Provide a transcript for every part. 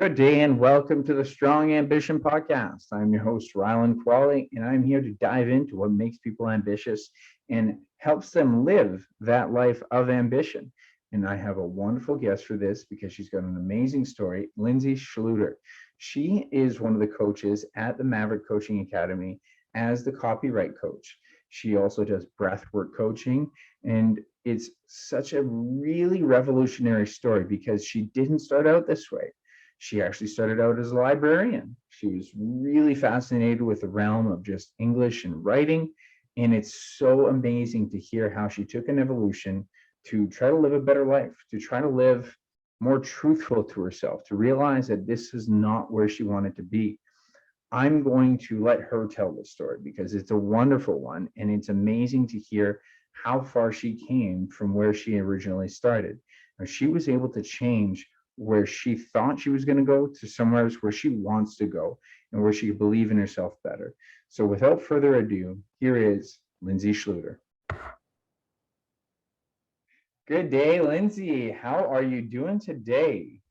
Good day and welcome to the Strong Ambition Podcast. I'm your host, Rylan Crawley, and I'm here to dive into what makes people ambitious and helps them live that life of ambition. And I have a wonderful guest for this because she's got an amazing story, Lindsay Schluter. She is one of the coaches at the Maverick Coaching Academy as the copyright coach. She also does breathwork coaching, and it's such a really revolutionary story because she didn't start out this way. She actually started out as a librarian. She was really fascinated with the realm of just English and writing. And it's so amazing to hear how she took an evolution to try to live a better life, to try to live more truthful to herself, to realize that this is not where she wanted to be. I'm going to let her tell the story because it's a wonderful one. And it's amazing to hear how far she came from where she originally started. Now, she was able to change where she thought she was going to go to somewhere where she wants to go and where she could believe in herself better. So without further ado, here is Lindsay Schluter. Good day, Lindsay. How are you doing today?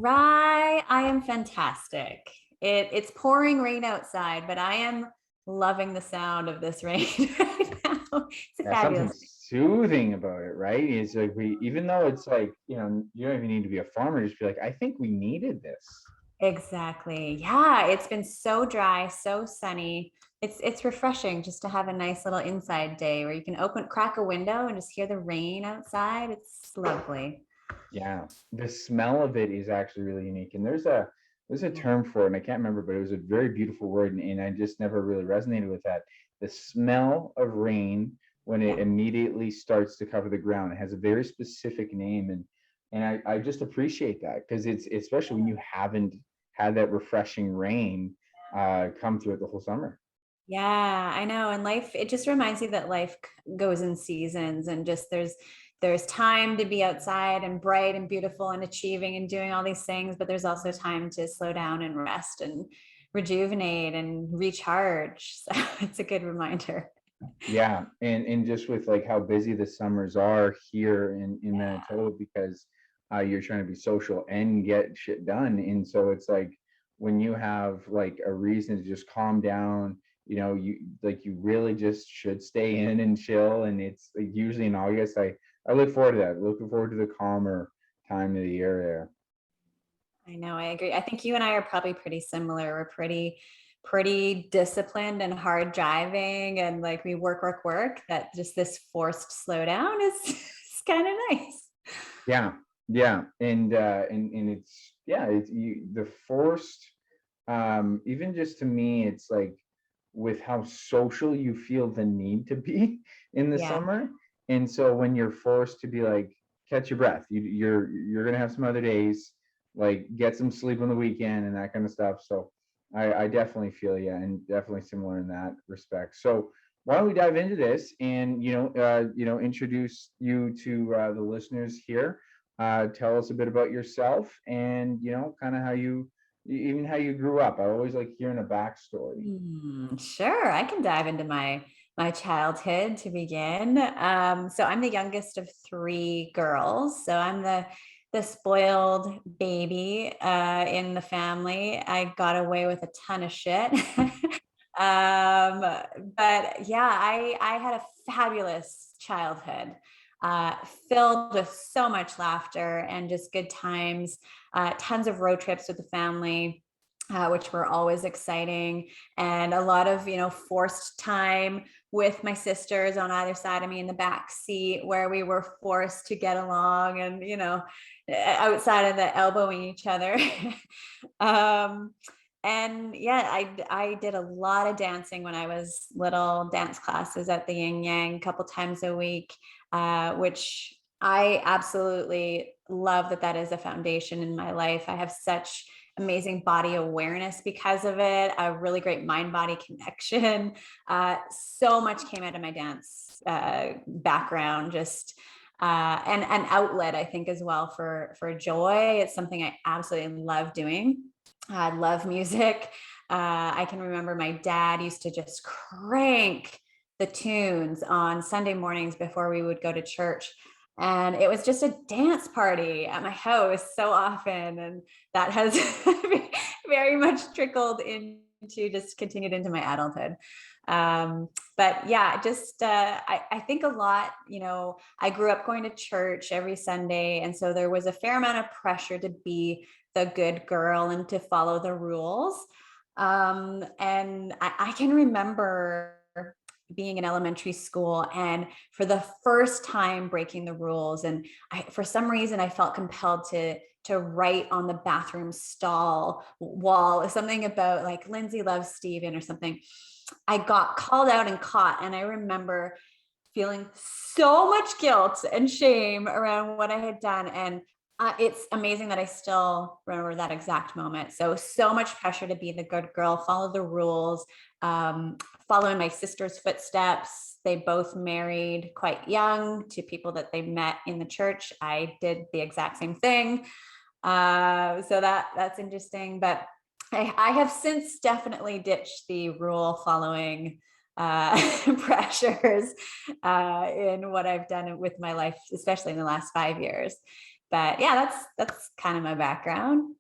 I am fantastic. It's pouring rain outside, but I am loving the sound of this rain right now. It's Yeah, something fabulous. soothing about it, right? It's like even though it's like, you don't even need to be a farmer, just be like, I think we needed this. Exactly. Yeah, it's been so dry, so sunny. It's refreshing just to have a nice little inside day where you can crack a window and just hear the rain outside. It's lovely. Yeah, the smell of it is actually really unique. And there's a term for it, and I can't remember, but it was a very beautiful word, and I just never really resonated with that. The smell of rain when it Yeah. immediately starts to cover the ground. It has a very specific name, and I just appreciate that because it's especially when you haven't had that refreshing rain come through it the whole summer. Yeah, I know. And life, it just reminds me that life goes in seasons and just there's time to be outside and bright and beautiful and achieving and doing all these things, but there's also time to slow down and rest and rejuvenate and recharge. So it's a good reminder. Yeah, and just with like how busy the summers are here in Manitoba because you're trying to be social and get shit done, and so it's like when you have like a reason to just calm down, you really just should stay in and chill, and it's like usually in August. I look forward to that. Looking forward to the calmer time of the year there. I know, I agree. I think you and I are probably pretty similar. We're pretty disciplined and hard driving and like we work that just this forced slowdown is, is kind of nice. Yeah, yeah, and it's yeah, it's the forced. Even just to me, it's like with how social you feel the need to be in the Yeah. summer, and so when you're forced to be like catch your breath, you're gonna have some other days, like get some sleep on the weekend and that kind of stuff. So I definitely feel you, and definitely similar in that respect. So why don't we dive into this and introduce you to the listeners here. Tell us a bit about yourself and kind of how you even how you grew up. I always like hearing a backstory. Sure, I can dive into my childhood to begin. So I'm the youngest of three girls. So I'm the spoiled baby in the family. I got away with a ton of shit. But yeah, I had a fabulous childhood, uh, filled with so much laughter and just good times, tons of road trips with the family, which were always exciting, and a lot of forced time with my sisters on either side of me in the back seat where we were forced to get along and outside of the elbowing each other. um, and yeah, I did a lot of dancing when I was little, dance classes at the Yin Yang a couple times a week, which I absolutely love that is a foundation in my life. I have such amazing body awareness because of it, a really great mind body connection. So much came out of my dance background, just and an outlet, I think, as well for joy. It's something I absolutely love doing. I love music. I can remember my dad used to just crank the tunes on Sunday mornings before we would go to church. And it was just a dance party at my house so often. And that has very much trickled into, just continued into my adulthood. But yeah, just, I think a lot, I grew up going to church every Sunday. And so there was a fair amount of pressure to be the good girl and to follow the rules. And I can remember being in elementary school and for the first time breaking the rules. And for some reason, I felt compelled to write on the bathroom stall wall something about like Lindsay loves Steven or something. I got called out and caught. And I remember feeling so much guilt and shame around what I had done. And it's amazing that I still remember that exact moment. So much pressure to be the good girl, follow the rules, following my sister's footsteps. They both married quite young to people that they met in the church. I did the exact same thing. So that's interesting. But I have since definitely ditched the rule following pressures in what I've done with my life, especially in the last 5 years. But yeah, that's kind of my background.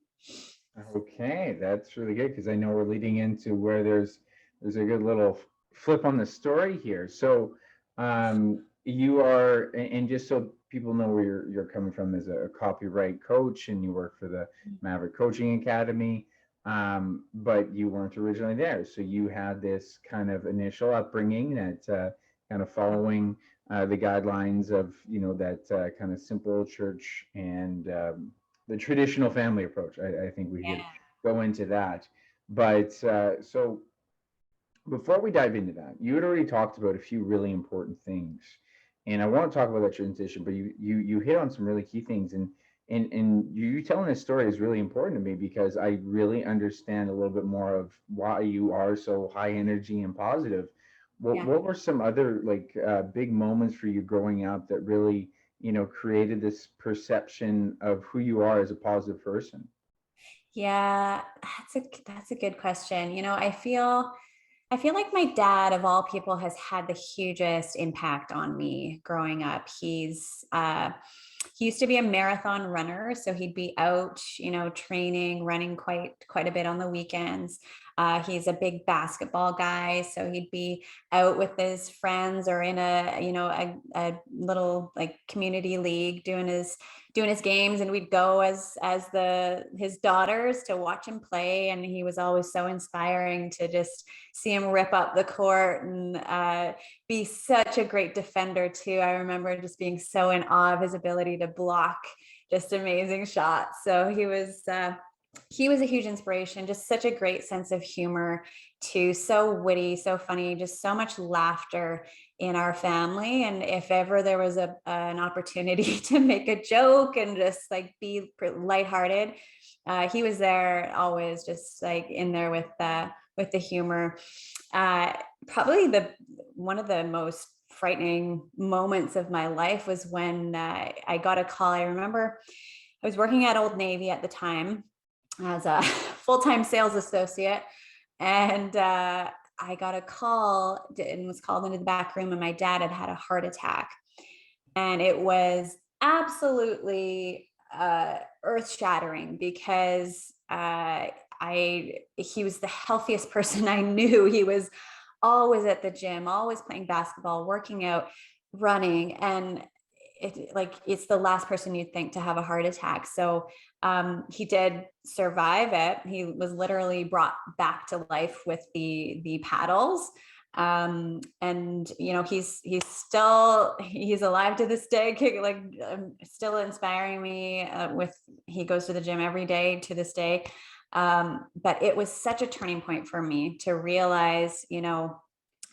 Okay, that's really good because I know we're leading into where there's a good little flip on the story here. So you are, and just so people know where you're coming from, as a copyright coach, and you work for the Maverick Coaching Academy, but you weren't originally there. So you had this kind of initial upbringing that kind of following the guidelines of, that kind of simple church and the traditional family approach. I think we could go into that. But so before we dive into that, you had already talked about a few really important things. And I want to talk about that transition, but you hit on some really key things. And you telling this story is really important to me because I really understand a little bit more of why you are so high energy and positive. What were some other big moments for you growing up that really, created this perception of who you are as a positive person? Yeah, that's a good question. I feel like my dad, of all people, has had the hugest impact on me growing up. He used to be a marathon runner, so he'd be out, training, running quite a bit on the weekends. He's a big basketball guy, so he'd be out with his friends or in a little like community league doing his games, and we'd go as his daughters to watch him play. And he was always so inspiring to just see him rip up the court and be such a great defender too. I remember just being so in awe of his ability to block just amazing shots. So he was a huge inspiration, just such a great sense of humor too. So witty, so funny, just so much laughter in our family. And if ever there was an opportunity to make a joke and just like be lighthearted, he was there always, just like in there with the humor. Probably one of the most frightening moments of my life was when I got a call. I remember I was working at Old Navy at the time as a full-time sales associate, and I got a call and was called into the back room, and my dad had a heart attack. And it was absolutely earth-shattering because he was the healthiest person I knew. He was always at the gym, always playing basketball, working out, running, and it's the last person you'd think to have a heart attack. So he did survive it. He was literally brought back to life with the paddles. And he's alive to this day, still inspiring me he goes to the gym every day to this day. But it was such a turning point for me to realize,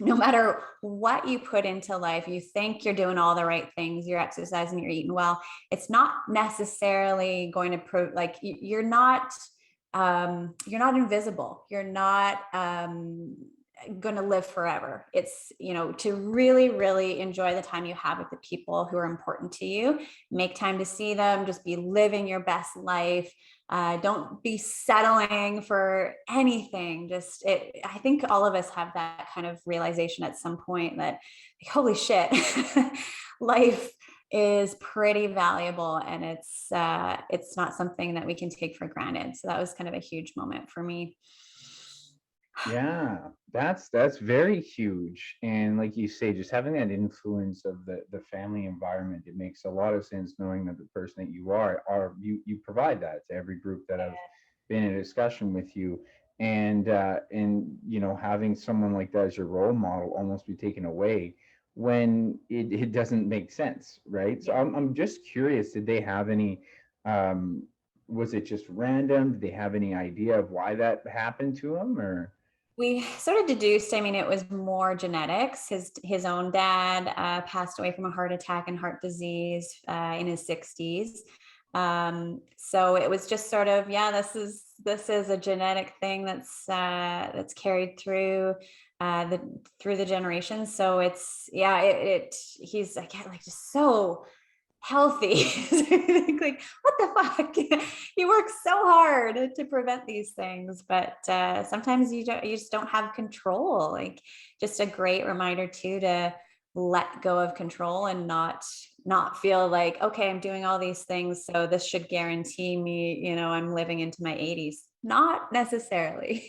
no matter what you put into life, you think you're doing all the right things, you're exercising, you're eating well, it's not necessarily going to prove you're not invisible. You're not going to live forever. It's, to really, really enjoy the time you have with the people who are important to you, make time to see them, just be living your best life. Don't be settling for anything. I think all of us have that kind of realization at some point that, holy shit, life is pretty valuable, and it's not something that we can take for granted. So that was kind of a huge moment for me. Yeah, that's very huge. And like you say, just having that influence of the family environment, it makes a lot of sense knowing that the person that you are you provide that to every group that have been in a discussion with you. And you know, having someone like that as your role model almost be taken away when it doesn't make sense, right? So Yeah. I'm just curious, did they have any was it just random? Did they have any idea of why that happened to them, or? We sort of deduced, I mean, it was more genetics. His own dad passed away from a heart attack and heart disease in his 60s. So it was just sort of, yeah, this is a genetic thing that's carried through the generations. So it's, yeah, he's, I can't, like, just so healthy. Like, what the fuck? He works so hard to prevent these things, but sometimes you just don't have control. Like, just a great reminder too to let go of control and not feel like, okay, I'm doing all these things, so this should guarantee me, I'm living into my 80s. Not necessarily.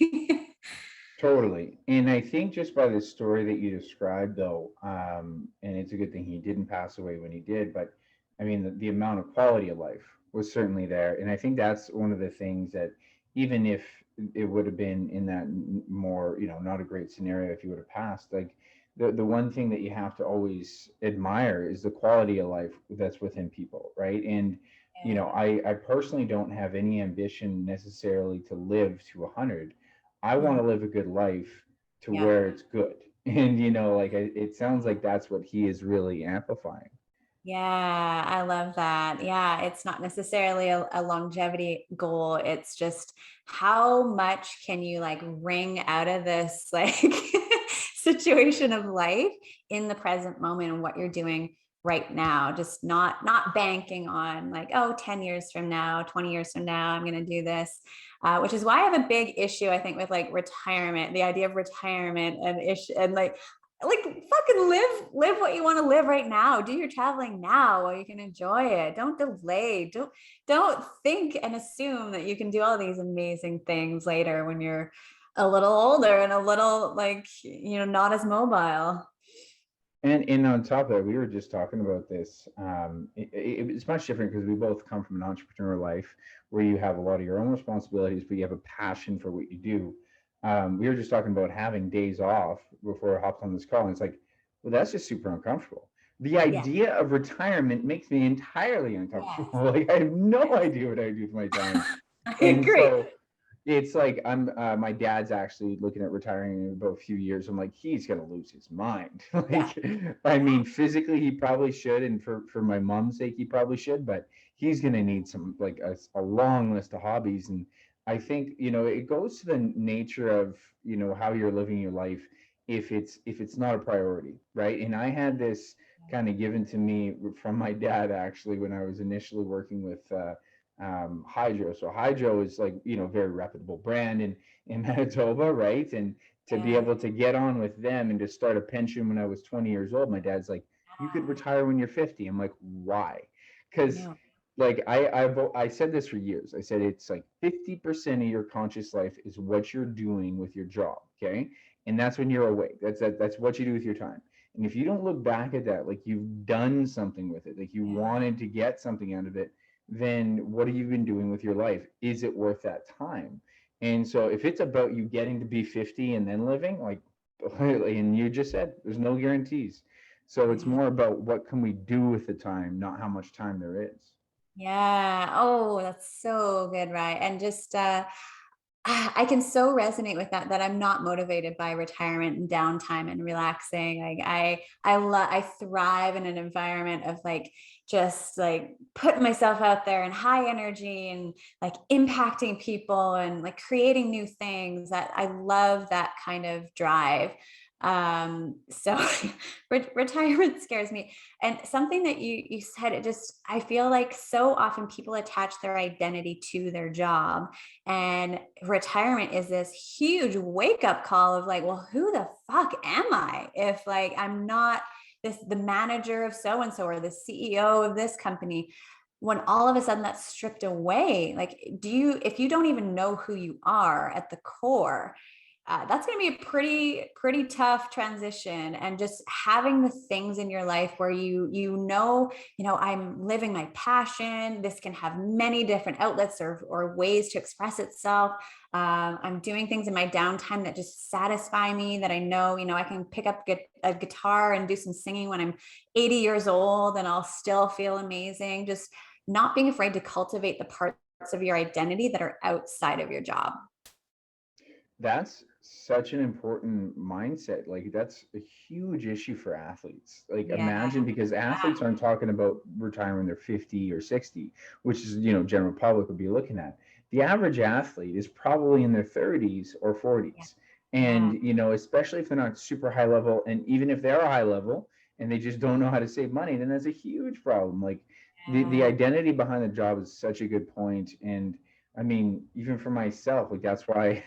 Totally. And I think just by the story that you described, though, and it's a good thing he didn't pass away when he did, but I mean, the amount of quality of life was certainly there. And I think that's one of the things that, even if it would have been in that more, not a great scenario if you would have passed, like the one thing that you have to always admire is the quality of life that's within people, right? And, I personally don't have any ambition necessarily to live to 100. I want Mhm. to live a good life to Yeah. where it's good. And, like it sounds like that's what he is really amplifying. Yeah, I love that. Yeah, it's not necessarily a longevity goal. It's just how much can you like wring out of this like situation of life in the present moment and what you're doing right now. Just not banking on like, oh, 10 years from now, 20 years from now, I'm going to do this. Which is why I have a big issue, I think, with like retirement, the idea of retirement and issue and like fucking live what you want to live right now. Do your traveling now while you can enjoy it. Don't delay. Don't think and assume that you can do all these amazing things later when you're a little older and a little like, not as mobile. And on top of that, we were just talking about this. It's much different because we both come from an entrepreneur life where you have a lot of your own responsibilities, but you have a passion for what you do. We were just talking about having days off before I hopped on this call, and it's like, well, that's just super uncomfortable. The Yeah. idea of retirement makes me entirely Yes. uncomfortable. Like I have no idea what I do with my time, I and agree. so it's like my dad's actually looking at retiring in about a few years. I'm like, he's gonna lose his mind. Yeah. Like, I mean, physically he probably should, and for my mom's sake, he probably should, but he's gonna need some like a long list of hobbies. And I think, it goes to the nature of, how you're living your life if it's not a priority, right? And I had this kind of given to me from my dad actually when I was initially working with Hydro. So Hydro is like, very reputable brand in Manitoba, right? And to be Yeah. able to get on with them and to start a pension when I was 20 years old, my dad's like, you could retire when you're 50. I'm like, why? I Because know. like I said this for years. I said it's like 50% of your conscious life is what you're doing with your job, okay? And that's when you're awake. That's what you do with your time. And if you don't look back at that, like you've done something with it, like you Yeah. wanted to get something out of it, then what have you been doing with your life? Is it worth that time? And so if it's about you getting to be 50 and then living, like, and you just said, there's no guarantees. So it's Yeah. more about what can we do with the time, not how much time there is. Yeah. Oh, that's so good, right? And just I can so resonate with that I'm not motivated by retirement and downtime and relaxing. Like I thrive in an environment of like just like putting myself out there and high energy and like impacting people and like creating new things. That I love that kind of drive. So retirement scares me. And something that you said, it just, I feel like so often people attach their identity to their job, and retirement is this huge wake up call of like, well, who the fuck am I if like I'm not the manager of so-and-so or the CEO of this company. When all of a sudden that's stripped away, like, if you don't even know who you are at the core, that's going to be a pretty tough transition. And just having the things in your life where I'm living my passion. This can have many different outlets or ways to express itself. I'm doing things in my downtime that just satisfy me, that I know, I can pick up a guitar and do some singing when I'm 80 years old and I'll still feel amazing. Just not being afraid to cultivate the parts of your identity that are outside of your job. That's such an important mindset. Like, that's a huge issue for athletes. Like, Yeah. imagine, because athletes aren't talking about retiring when they're 50 or 60, which is, general public would be looking at. The average athlete is probably in their 30s or 40s. Yeah. And, especially if they're not super high level, and even if they are high level and they just don't know how to save money, then that's a huge problem. Like, the identity behind the job is such a good point. And I mean, even for myself, like, that's why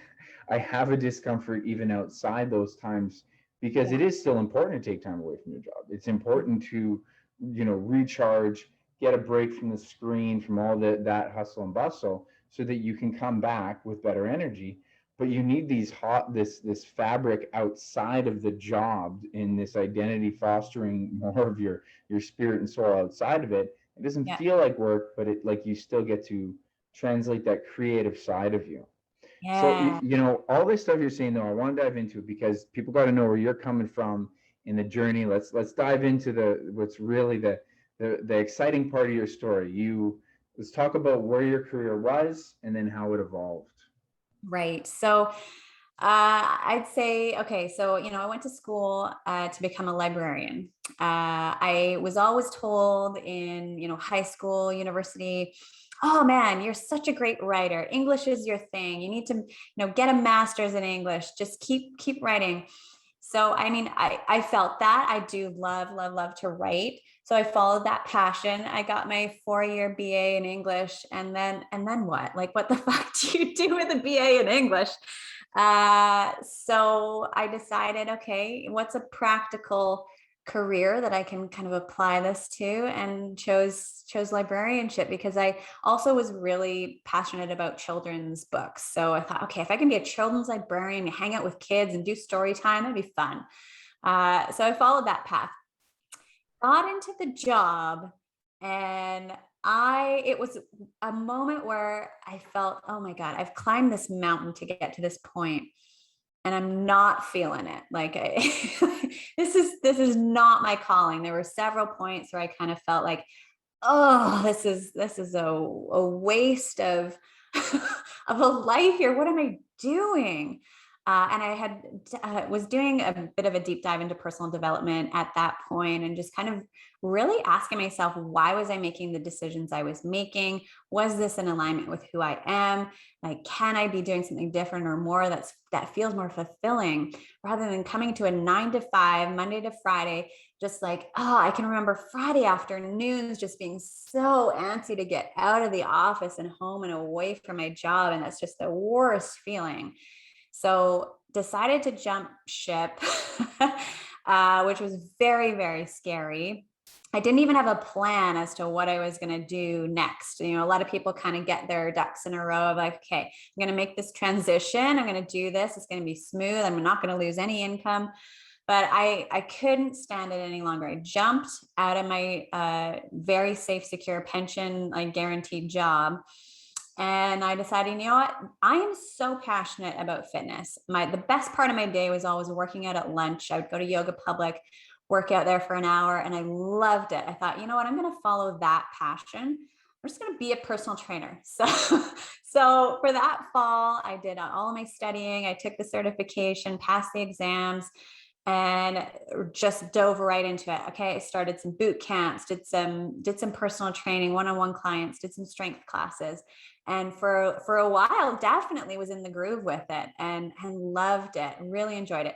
I have a discomfort even outside those times, because it is still important to take time away from your job. It's important to, recharge, get a break from the screen, from all that hustle and bustle, so that you can come back with better energy. But you need this fabric outside of the job, in this identity fostering more of your spirit and soul outside of it. It doesn't feel like work, but it, like, you still get to translate that creative side of you. So, Yeah. all this stuff you're saying, though, I want to dive into it, because people got to know where you're coming from in the journey. Let's dive into what's really the exciting part of your story. Let's talk about where your career was and then how it evolved. Right. So I'd say, okay, so, I went to school to become a librarian. I was always told in, high school, university, oh man, you're such a great writer. English is your thing. You need to, get a master's in English. Just keep writing. So, I mean, I felt that. I do love to write. So I followed that passion. I got my 4-year BA in English. And then what? Like, what the fuck do you do with a BA in English? So I decided, okay, what's a practical career that I can kind of apply this to, and chose librarianship, because I also was really passionate about children's books. So I thought, okay, if I can be a children's librarian, hang out with kids and do story time, that'd be fun. So I followed that path, got into the job, and it was a moment where I felt, oh my God, I've climbed this mountain to get to this point, and I'm not feeling it. Like, this is not my calling. There were several points where I kind of felt like, oh, this is a waste of of a life here. What am I doing? And I was doing a bit of a deep dive into personal development at that point, and just kind of really asking myself, why was I making the decisions I was making? Was this in alignment with who I am? Like, can I be doing something different or more that feels more fulfilling, rather than coming to a 9 to 5, Monday to Friday, just like, oh, I can remember Friday afternoons just being so antsy to get out of the office and home and away from my job. And that's just the worst feeling. So decided to jump ship, which was very, very scary. I didn't even have a plan as to what I was going to do next. A lot of people kind of get their ducks in a row of like, okay, I'm going to make this transition. I'm going to do this. It's going to be smooth. I'm not going to lose any income. But I couldn't stand it any longer. I jumped out of my very safe, secure pension, like guaranteed job. And I decided, you know what? I am so passionate about fitness. The best part of my day was always working out at lunch. I would go to Yoga Public, work out there for an hour, and I loved it. I thought, you know what? I'm going to follow that passion. I'm just going to be a personal trainer. So for that fall, I did all of my studying. I took the certification, passed the exams, and just dove right into it. Okay, I started some boot camps, did some personal training, one-on-one clients, did some strength classes, and for a while, definitely was in the groove with it, and loved it, really enjoyed it.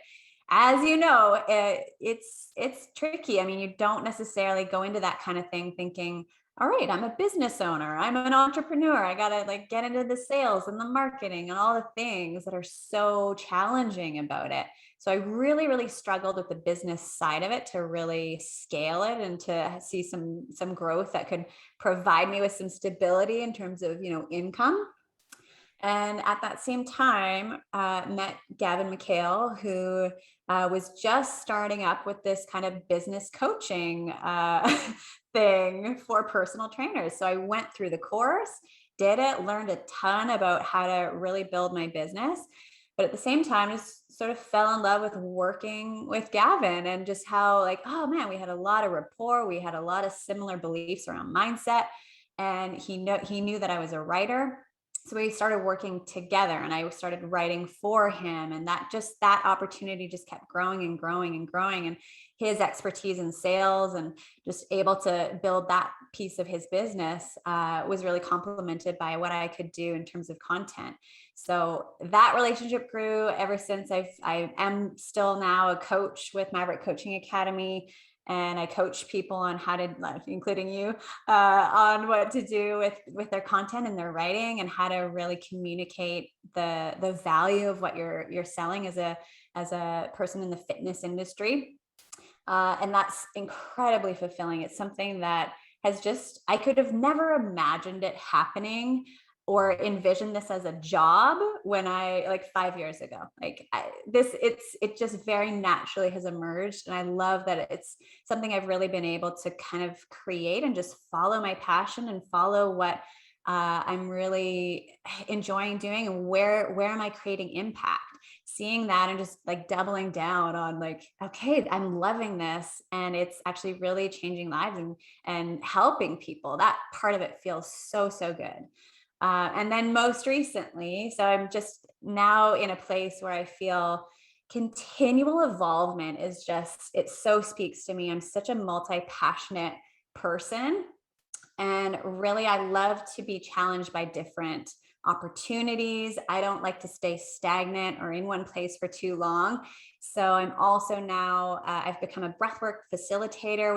As you know, it's tricky. I mean, you don't necessarily go into that kind of thing thinking, all right, I'm a business owner. I'm an entrepreneur. I got to like get into the sales and the marketing and all the things that are so challenging about it. So I really, really struggled with the business side of it to really scale it and to see some growth that could provide me with some stability in terms of, income. And at that same time, met Gavin McHale, who was just starting up with this kind of business coaching thing for personal trainers. So I went through the course, did it, learned a ton about how to really build my business. But at the same time, just sort of fell in love with working with Gavin and just how, like, oh man, we had a lot of rapport. We had a lot of similar beliefs around mindset. And he knew that I was a writer, so we started working together and I started writing for him, and that opportunity just kept growing and growing and growing, and his expertise in sales and just able to build that piece of his business was really complemented by what I could do in terms of content. So that relationship grew ever since. I am still now a coach with Maverick Coaching Academy, and I coach people on how to, including you, on what to do with their content and their writing, and how to really communicate the value of what you're selling as a person in the fitness industry. And that's incredibly fulfilling. It's something that I could have never imagined it happening or envisioned this as a job when like 5 years ago. It just very naturally has emerged. And I love that it's something I've really been able to kind of create and just follow my passion and follow what I'm really enjoying doing, and where am I creating impact, seeing that and just like doubling down on like, okay, I'm loving this and it's actually really changing lives and helping people. That part of it feels so, so good. And then most recently, so I'm just now in a place where I feel continual involvement is just, it so speaks to me. I'm such a multi-passionate person. And really, I love to be challenged by different opportunities. I don't like to stay stagnant or in one place for too long. So I'm also now, I've become a breathwork facilitator,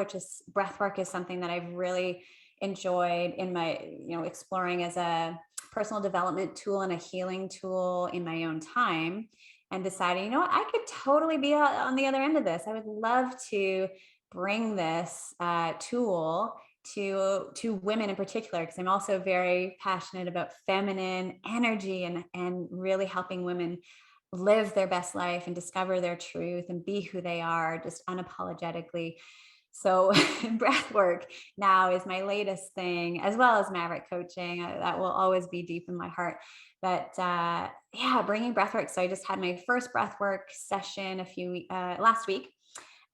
breathwork is something that I've really enjoyed in my, exploring as a personal development tool and a healing tool in my own time, and deciding, what, I could totally be on the other end of this. I would love to bring this tool to women in particular, because I'm also very passionate about feminine energy and really helping women live their best life and discover their truth and be who they are just unapologetically. So breath work now is my latest thing, as well as Maverick coaching. That will always be deep in my heart. But yeah, bringing breath work. So I just had my first breath work session last week,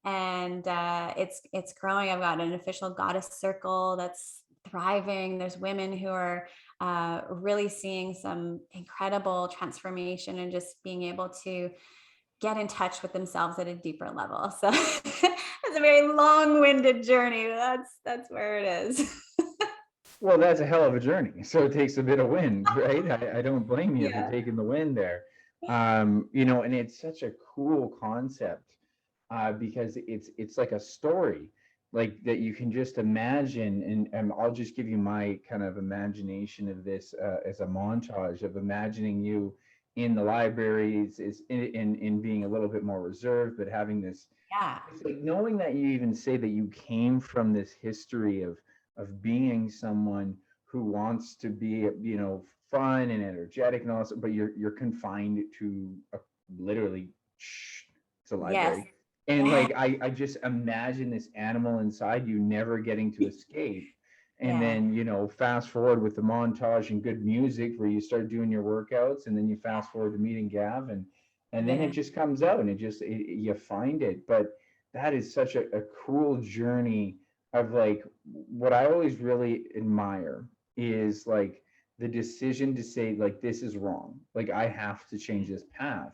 and it's growing. I've got an official goddess circle that's thriving. There's women who are really seeing some incredible transformation and just being able to get in touch with themselves at a deeper level. So it's a very long-winded journey. That's where it is. Well, that's a hell of a journey. So it takes a bit of wind, right? I don't blame you for Yeah. taking the wind there. And it's such a cool concept because it's like a story, like that you can just imagine. And I'll just give you my kind of imagination of this as a montage of imagining you in the libraries, is in being a little bit more reserved, but having this. Yeah. It's like knowing that you even say that you came from this history of being someone who wants to be, fun and energetic and all this, but you're confined to literally it's a Yes. library. And Yeah. like I just imagine this animal inside you never getting to escape. And Yeah. then, fast forward with the montage and good music where you start doing your workouts, and then you fast forward to meeting Gav, and then it Yeah. just comes out and you find it. But that is such a cool journey of like what I always really admire is like the decision to say like this is wrong, like I have to change this path.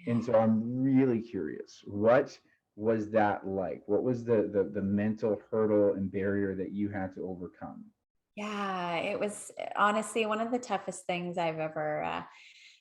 And so I'm really curious, what was that like? What was the mental hurdle and barrier that you had to overcome? Yeah, it was honestly one of the toughest things I've ever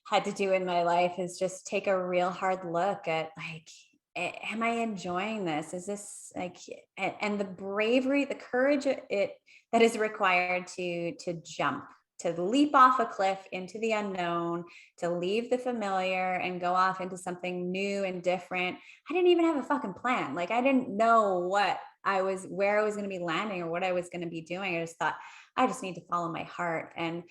had to do in my life, is just take a real hard look at like, am I enjoying this? Is this like, and the bravery, the courage that is required to jump, to leap off a cliff into the unknown, to leave the familiar and go off into something new and different. I didn't even have a fucking plan. Like I didn't know where I was going to be landing or what I was going to be doing. I just thought, I just need to follow my heart. And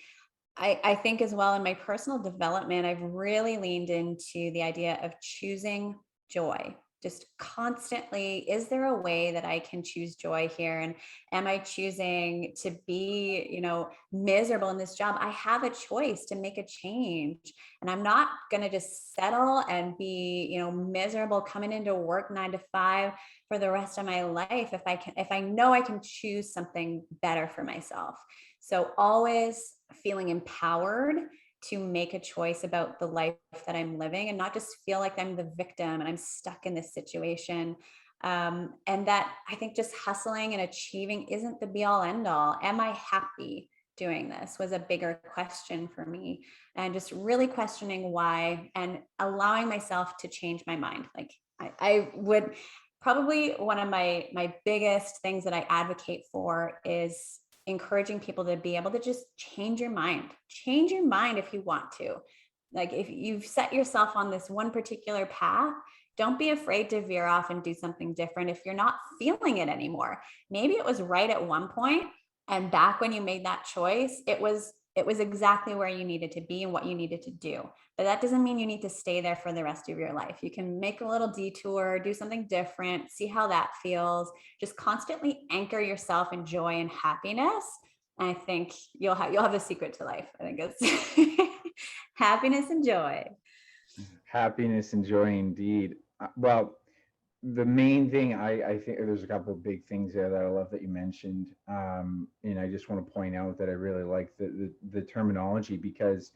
I think as well in my personal development, I've really leaned into the idea of choosing joy. Just constantly, is there a way that I can choose joy here? And am I choosing to be, miserable in this job? I have a choice to make a change. And I'm not going to just settle and be, miserable coming into work 9 to 5 for the rest of my life. If I know I can choose something better for myself. So always feeling empowered to make a choice about the life that I'm living and not just feel like I'm the victim and I'm stuck in this situation. And that I think just hustling and achieving isn't the be all end all. Am I happy doing this was a bigger question for me, and just really questioning why and allowing myself to change my mind. Like I would probably one of my biggest things that I advocate for is encouraging people to be able to just change your mind if you want to. Like if you've set yourself on this one particular path, don't be afraid to veer off and do something different if you're not feeling it anymore. Maybe it was right at one point, and back when you made that choice, it was exactly where you needed to be and what you needed to do. But that doesn't mean you need to stay there for the rest of your life. You can make a little detour, do something different, see how that feels. Just constantly anchor yourself in joy and happiness. And I think you'll have a secret to life. I think it's happiness and joy. Happiness and joy indeed. Well, the main thing I think there's a couple of big things there that I love that you mentioned, and I just want to point out that I really like the terminology, because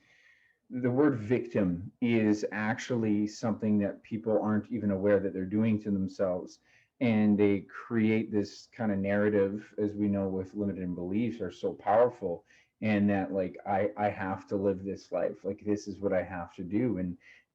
the word victim is actually something that people aren't even aware that they're doing to themselves, and they create this kind of narrative, as we know, with limited beliefs are so powerful, and that like I have to live this life, like this is what I have to do.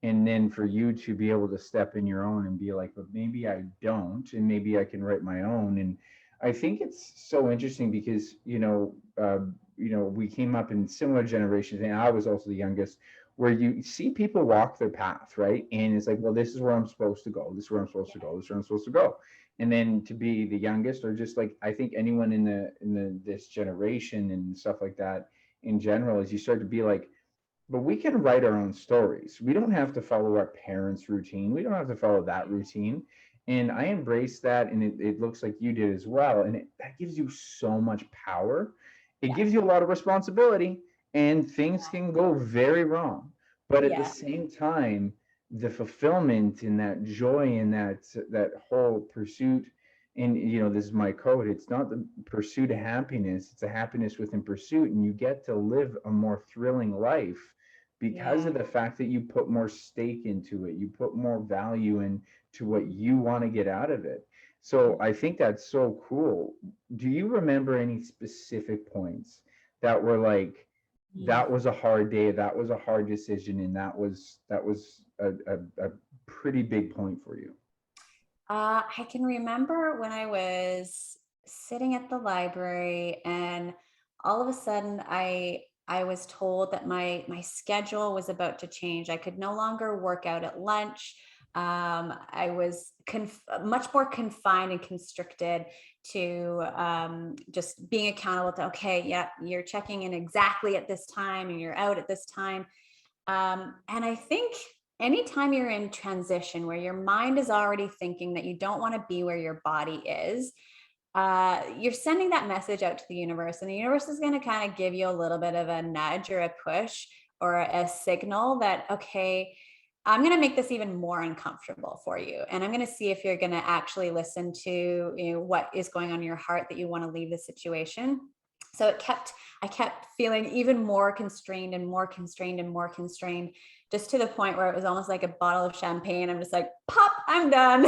And then for you to be able to step in your own and be like, but maybe I don't, and maybe I can write my own. And I think it's so interesting because we came up in similar generations, and I was also the youngest, where you see people walk their path, right? And it's like, well, this is where I'm supposed to go. This is where I'm supposed to go. This is where I'm supposed to go. And then to be the youngest, or just like I think anyone in this generation and stuff like that in general, is you start to be like, but we can write our own stories. We don't have to follow our parents' routine. We don't have to follow that routine. And I embrace that. And it looks like you did as well. And that gives you so much power. It gives you a lot of responsibility, and things can go very wrong. But at the same time, the fulfillment and that joy and that whole pursuit, and this is my code, it's not the pursuit of happiness, it's a happiness within pursuit, and you get to live a more thrilling life because of the fact that you put more stake into it, you put more value into what you want to get out of it. So I think that's so cool. Do you remember any specific points that were like, that was a hard day, that was a hard decision, and that was a pretty big point for you? I can remember when I was sitting at the library, and all of a sudden I was told that my schedule was about to change. I could no longer work out at lunch. I was much more confined and constricted to just being accountable to, okay, yeah, you're checking in exactly at this time and you're out at this time. And I think anytime you're in transition where your mind is already thinking that you don't want to be where your body is, you're sending that message out to the universe, and the universe is going to kind of give you a little bit of a nudge or a push or a signal that, okay, I'm going to make this even more uncomfortable for you. And I'm going to see if you're going to actually listen to what is going on in your heart, that you want to leave the situation. So I kept feeling even more constrained and more constrained and more constrained, just to the point where it was almost like a bottle of champagne. I'm just like, pop, I'm done.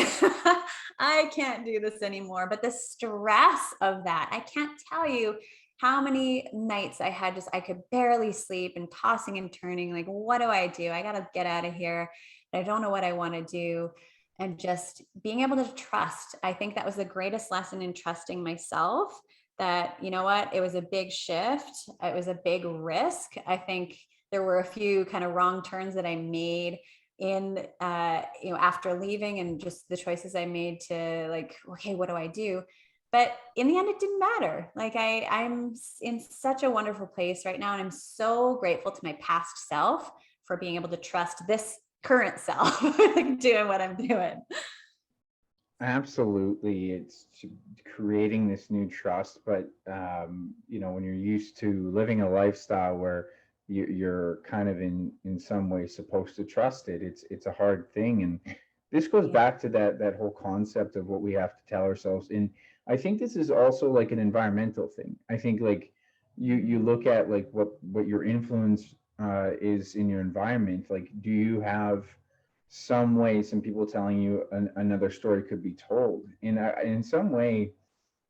I can't do this anymore. But the stress of that, I can't tell you how many nights I could barely sleep and tossing and turning. Like, what do? I got to get out of here. I don't know what I want to do. and just being able to trust. I think that was the greatest lesson in trusting myself, that, you know what, it was a big shift. It was a big risk. I think there were a few kind of wrong turns that I made in, after leaving, and just the choices I made to, like, okay, what do I do? But in the end, it didn't matter. Like, I'm in such a wonderful place right now. And I'm so grateful to my past self for being able to trust this current self, like, doing what I'm doing. Absolutely. Creating this new trust, but when you're used to living a lifestyle where you're kind of in some way supposed to trust it, it's a hard thing. And this goes Yeah. back to that whole concept of what we have to tell ourselves. And I think this is also like an environmental thing. I think like you look at like what your influence is in your environment. Like, do you have some way, some people telling you another story could be told in some way,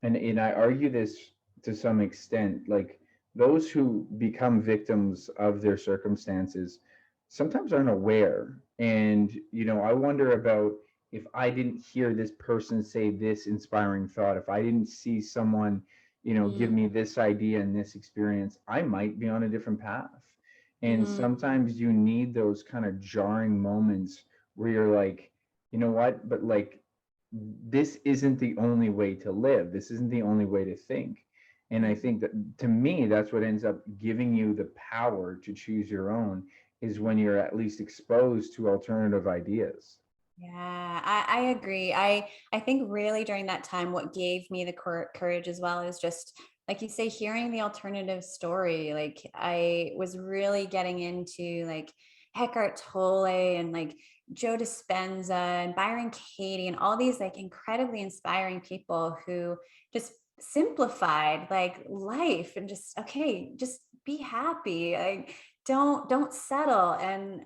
and I argue this to some extent, like those who become victims of their circumstances sometimes aren't aware. And I wonder about, if I didn't hear this person say this inspiring thought, if I didn't see someone give me this idea and this experience, I might be on a different path. And Mm-hmm. sometimes you need those kind of jarring moments where you're like, you know what, but like, this isn't the only way to live. This isn't the only way to think. And I think that, to me, that's what ends up giving you the power to choose your own, is when you're at least exposed to alternative ideas. Yeah, I agree. I think really during that time, what gave me the courage as well is just, like you say, hearing the alternative story. Like, I was really getting into, like, Eckhart Tolle and, like, Joe Dispenza and Byron Katie and all these, like, incredibly inspiring people who just simplified, like, life, and just, okay, just be happy. Like, don't settle. And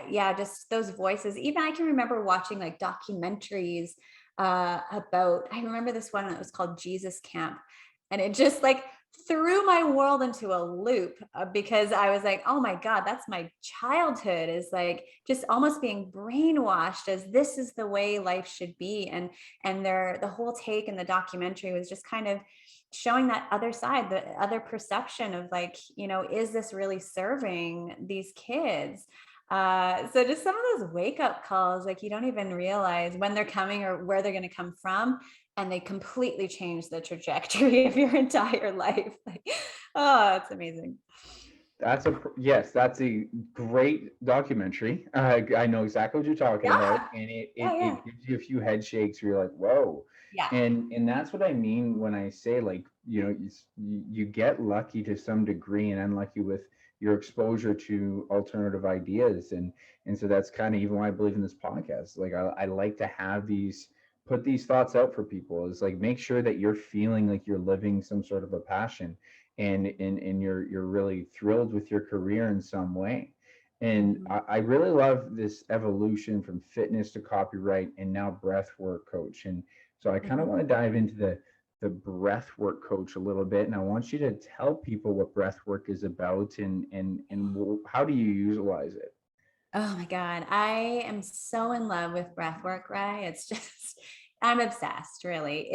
yeah, just those voices. Even I can remember watching, like, documentaries about, I remember this one that was called Jesus Camp, and it just, like, threw my world into a loop, because I was like, oh my god, that's my childhood, is, like, just almost being brainwashed as this is the way life should be. And the whole take in the documentary was just kind of showing that other side, the other perception of, like, is this really serving these kids? So just some of those wake up calls, like, you don't even realize when they're coming or where they're going to come from, and they completely change the trajectory of your entire life. Like, oh, it's amazing. Yes, that's a great documentary. I know exactly what you're talking about, Yeah, and it, yeah, it yeah, it gives you a few head shakes where you're like, whoa. yeah. And that's what I mean when I say, like, you get lucky to some degree and unlucky with your exposure to alternative ideas. And so that's kind of even why I believe in this podcast. Like, I like to have put these thoughts out for people, is like, make sure that you're feeling like you're living some sort of a passion, and you're really thrilled with your career in some way. And Mhm. I really love this evolution from fitness to copyright and now breath work coach. And so I kind of Mhm. want to dive into the breath work coach a little bit. And I want you to tell people what breath work is about, and how do you utilize it? Oh my God. I am so in love with breath work, Ray. It's just, I'm obsessed, really.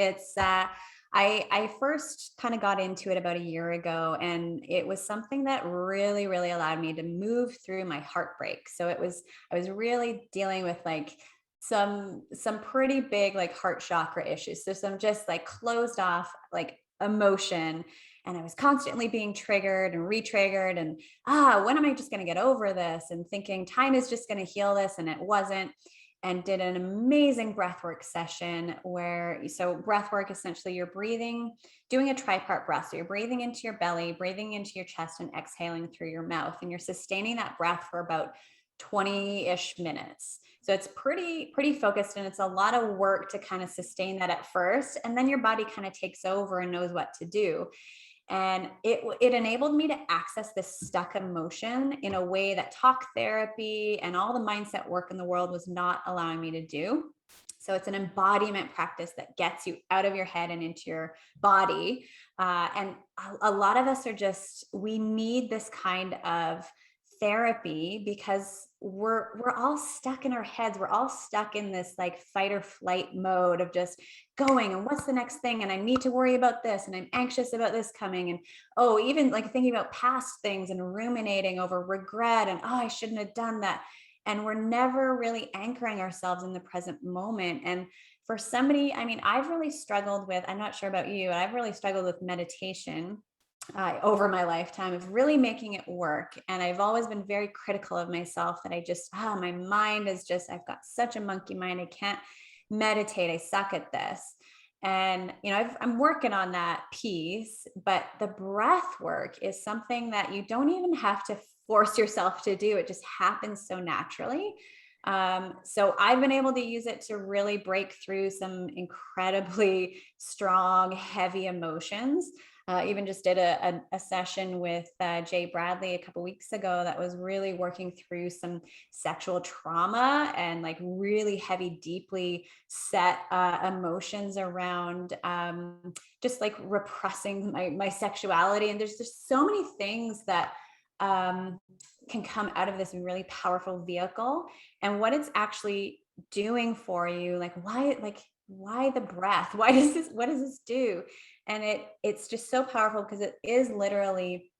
I first kind of got into it about a year ago, and it was something that really, really allowed me to move through my heartbreak. So I was really dealing with, like, some pretty big, like, heart chakra issues. So some just, like, closed off, like, emotion. And I was constantly being triggered and re-triggered, and when am I just going to get over this? And thinking time is just going to heal this. And it wasn't. And did an amazing breathwork session so breathwork, essentially, you're breathing, doing a tripart breath. So you're breathing into your belly, breathing into your chest, and exhaling through your mouth. And you're sustaining that breath for about 20-ish minutes. So it's pretty focused, and it's a lot of work to kind of sustain that at first. And then your body kind of takes over and knows what to do. And it enabled me to access this stuck emotion in a way that talk therapy and all the mindset work in the world was not allowing me to do. So it's an embodiment practice that gets you out of your head and into your body. And a lot of us we need this kind of therapy, because we're all stuck in our heads. We're all stuck in this like fight or flight mode of just going, and what's the next thing, and I need to worry about this, and I'm anxious about this coming, and oh, even like thinking about past things and ruminating over regret, and oh, I shouldn't have done that. And we're never really anchoring ourselves in the present moment. And for somebody, I mean, I've really struggled with, I'm not sure about you, I've really struggled with meditation over my lifetime of really making it work. And I've always been very critical of myself that I just, my mind is just, I've got such a monkey mind. I can't meditate. I suck at this. And, I'm working on that piece, but the breath work is something that you don't even have to force yourself to do. It just happens so naturally. So I've been able to use it to really break through some incredibly strong, heavy emotions. Even just did a session with Jay Bradley a couple weeks ago that was really working through some sexual trauma and like really heavy, deeply set emotions around just like repressing my sexuality. And there's just so many things that can come out of this really powerful vehicle, and what it's actually doing for you. Why the breath? What does this do? And it's just so powerful because it is literally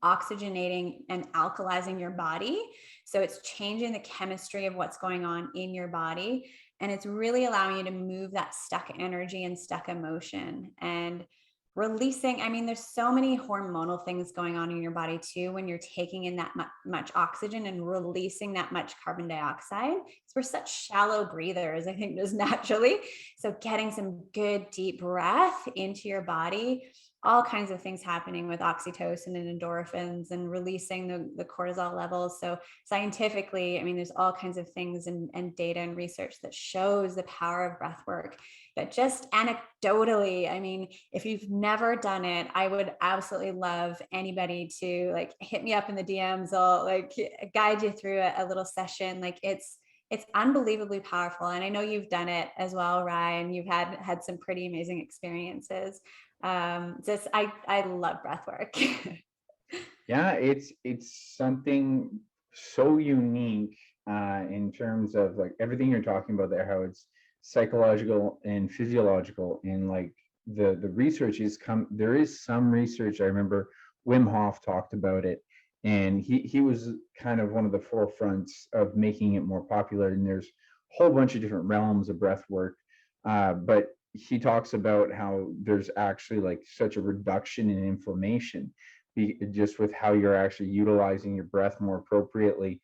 oxygenating and alkalizing your body. So it's changing the chemistry of what's going on in your body. And it's really allowing you to move that stuck energy and stuck emotion and releasing. I mean, there's so many hormonal things going on in your body too when you're taking in that much oxygen and releasing that much carbon dioxide. So we're such shallow breathers, I think, just naturally. So getting some good deep breath into your body, all kinds of things happening with oxytocin and endorphins and releasing the cortisol levels. So scientifically, I mean, there's all kinds of things and data and research that shows the power of breath work. But just anecdotally, I mean, if you've never done it, I would absolutely love anybody to like hit me up in the DMs. I'll like guide you through a little session. Like it's unbelievably powerful. And I know you've done it as well, Ryan. You've had some pretty amazing experiences. I love breath work. Yeah, it's something so unique in terms of like everything you're talking about there, how it's psychological and physiological, and like the research there is some research. I remember Wim Hof talked about it, and he was kind of one of the forefronts of making it more popular, and there's a whole bunch of different realms of breath work, but he talks about how there's actually like such a reduction in inflammation just with how you're actually utilizing your breath more appropriately.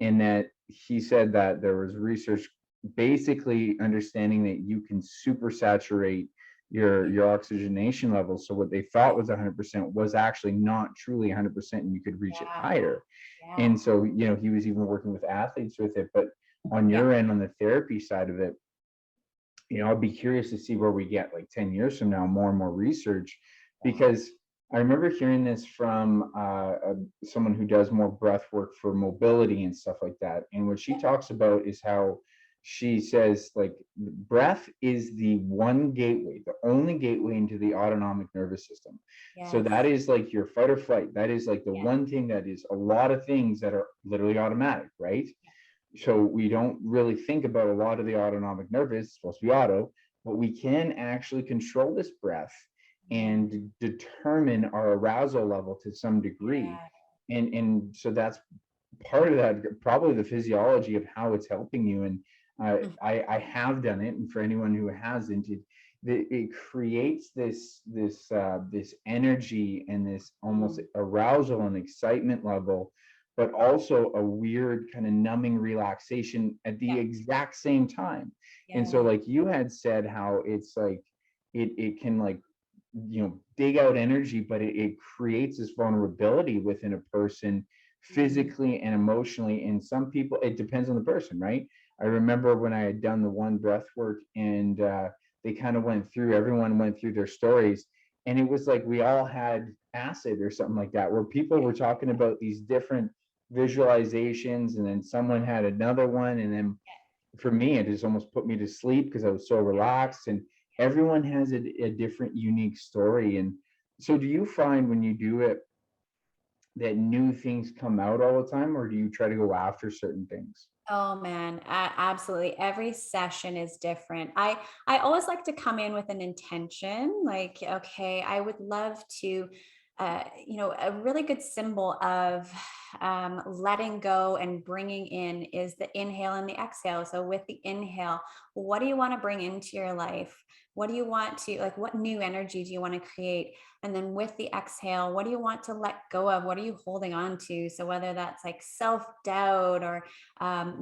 And that he said that there was research basically understanding that you can super saturate your oxygenation levels. So what they thought was 100% was actually not truly 100%, and you could reach it higher. Yeah. And so, he was even working with athletes with it. But on your end, on the therapy side of it, I'd be curious to see where we get like 10 years from now, more and more research, because I remember hearing this from someone who does more breath work for mobility and stuff like that. And what she talks about is how she says like breath is the one gateway, the only gateway into the autonomic nervous system. Yes. So that is like your fight or flight. That is like the one thing that is a lot of things that are literally automatic, right? So we don't really think about a lot of the autonomic nervous, it's supposed to be auto, but we can actually control this breath and determine our arousal level to some degree. And so that's part of that, probably the physiology of how it's helping you. And I have done it, and for anyone who hasn't, it creates this energy and this almost arousal and excitement level, but also a weird kind of numbing relaxation at the exact same time. And so like you had said, how it's like it can like dig out energy, but it creates this vulnerability within a person physically and emotionally. And some people, it depends on the person, right? I remember when I had done the one breath work, and they kind of everyone went through their stories, and it was like we all had acid or something like that, where people were talking about these different visualizations, and then someone had another one, and then for me it just almost put me to sleep because I was so relaxed. And everyone has a different unique story. And so do you find when you do it that new things come out all the time, or do you try to go after certain things? Oh man, absolutely. Every session is different. I always like to come in with an intention, like, okay, I would love to, a really good symbol of letting go and bringing in is the inhale and the exhale. So with the inhale, what do you want to bring into your life? What do you want to like? What new energy do you want to create? And then with the exhale, what do you want to let go of? What are you holding on to? So whether that's like self doubt or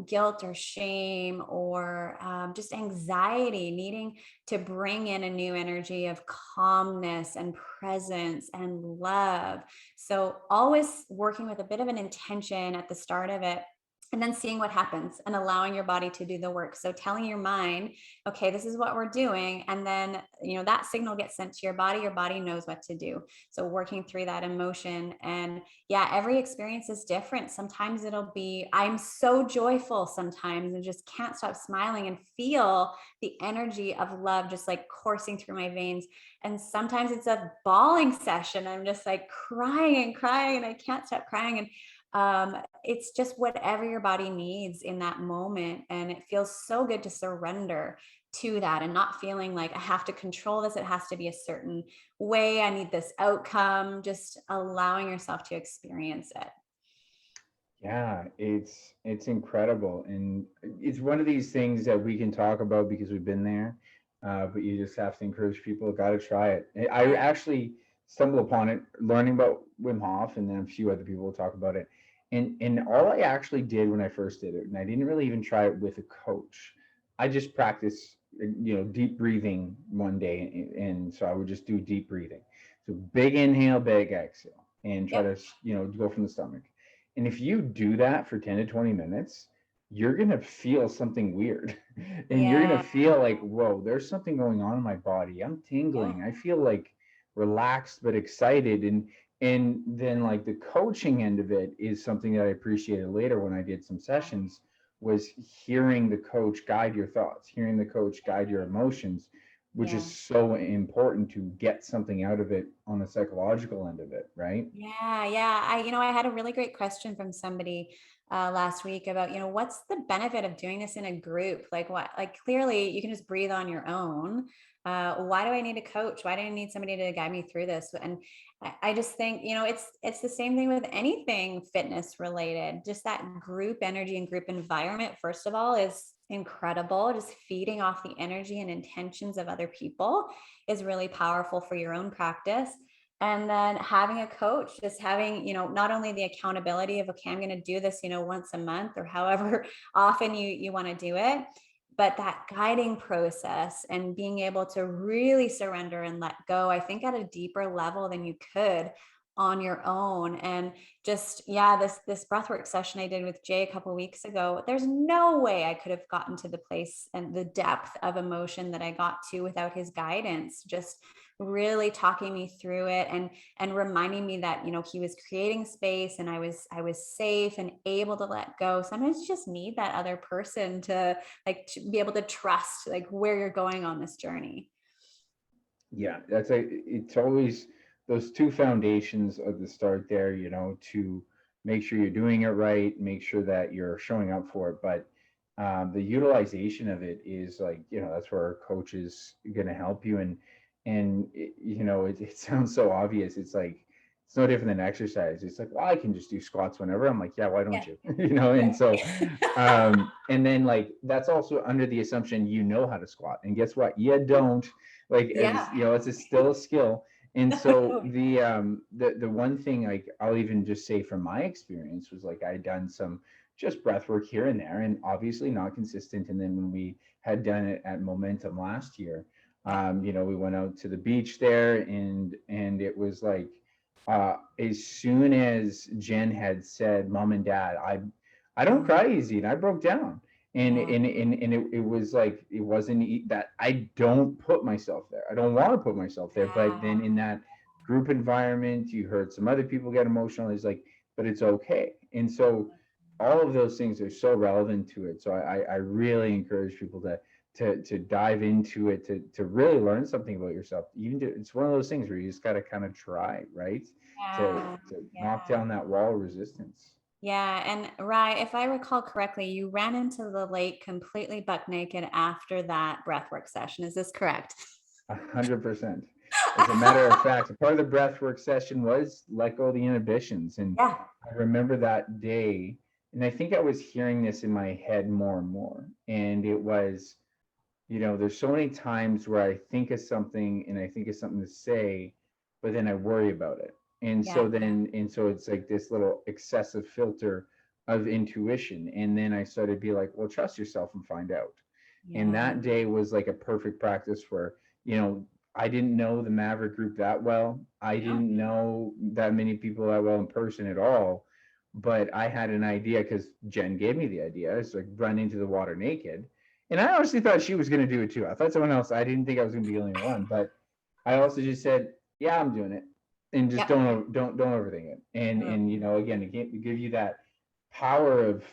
guilt or shame or just anxiety, needing to bring in a new energy of calmness and presence and love. So, always working with a bit of an intention at the start of it. And then seeing what happens and allowing your body to do the work. So telling your mind, okay, this is what we're doing. And then, that signal gets sent to your body knows what to do. So working through that emotion. And yeah, every experience is different. Sometimes it'll be, I'm so joyful sometimes and just can't stop smiling and feel the energy of love just like coursing through my veins. And sometimes it's a bawling session. I'm just like crying and crying and I can't stop crying. And it's just whatever your body needs in that moment. And it feels so good to surrender to that and not feeling like I have to control this. It has to be a certain way. I need this outcome, just allowing yourself to experience it. Yeah, it's incredible, and it's one of these things that we can talk about because we've been there, but you just have to encourage people. Got to try it. I Yeah. actually stumbled upon it, learning about Wim Hof, and then a few other people talk about it. And all I actually did when I first did it, and I didn't really even try it with a coach. I just practiced, deep breathing one day, and so I would just do deep breathing. So big inhale, big exhale, and try Yep. to, go from the stomach. And if you do that for 10 to 20 minutes, you're going to feel something weird. And you're going Yeah. to feel like, whoa, there's something going on in my body. I'm Yeah. tingling. I feel like relaxed but excited. And then like the coaching end of it is something that I appreciated later when I did some sessions was hearing the coach guide your thoughts, hearing the coach guide your emotions, which is Yeah. so important to get something out of it on the psychological end of it, right? Yeah, yeah. I had a really great question from somebody last week about, what's the benefit of doing this in a group? Like what, like clearly you can just breathe on your own. Why do I need a coach? Why do I need somebody to guide me through this? And I just think, it's the same thing with anything fitness related. Just that group energy and group environment, first of all, is incredible. Just feeding off the energy and intentions of other people is really powerful for your own practice. And then having a coach, just having, not only the accountability of, okay, I'm going to do this, once a month or however often you want to do it, but that guiding process and being able to really surrender and let go, I think at a deeper level than you could on your own. And just, yeah, this breathwork session I did with Jay a couple of weeks ago, there's no way I could have gotten to the place and the depth of emotion that I got to without his guidance. Just really talking me through it and reminding me that, he was creating space and I was safe and able to let go. Sometimes you just need that other person to like to be able to trust like where you're going on this journey. Yeah, it's always those two foundations at the start there, to make sure you're doing it right, make sure that you're showing up for it. But the utilization of it is like, that's where our coach is going to help you. And it sounds so obvious. It's like, it's no different than exercise. It's like, well, I can just do squats whenever. I'm like, yeah, why don't Yeah. you? And so, and then like, that's also under the assumption, how to squat. And guess what? You don't. Like, as Yeah. it's still a skill. And so the one thing, like, I'll even just say from my experience was like, I'd done some just breath work here and there, and obviously not consistent. And then when we had done it at Momentum last year, Yeah. we went out to the beach there, and it was like, as soon as Jen had said, "Mom and Dad, I don't Mm, cry easy," and I broke down. And yeah. it was like, it wasn't that I don't put myself there. I don't want to put myself there. But then in that group environment, you heard some other people get emotional. It's like, but it's okay. And so all of those things are so relevant to it. So I really encourage people to dive into it, to really learn something about yourself. It's one of those things where you just got to kind of try, right? Yeah. To knock Yeah. down that wall of resistance. Yeah. And right, if I recall correctly, you ran into the lake completely buck naked after that breathwork session. Is this correct? 100%. As a matter of fact, part of the breathwork session was let go of the inhibitions. And Yeah. I remember that day, and I think I was hearing this in my head more and more. And it was, there's so many times where I think of something and I think of something to say, but then I worry about it. Yeah. And so it's like this little excessive filter of intuition. And then I started to be like, well, trust yourself and find out. And Yeah. that day was like a perfect practice where, you know, I didn't know the Maverick group that well. I Yeah. didn't know that many people that well in person at all. But I had an idea because Jen gave me the idea. It's like run into the water naked. And I honestly thought she was going to do it too. I thought someone else, I didn't think I was going to be the only one. But I also just said, yeah, I'm doing it. And just Yeah. don't overthink it. And again, it give you that power of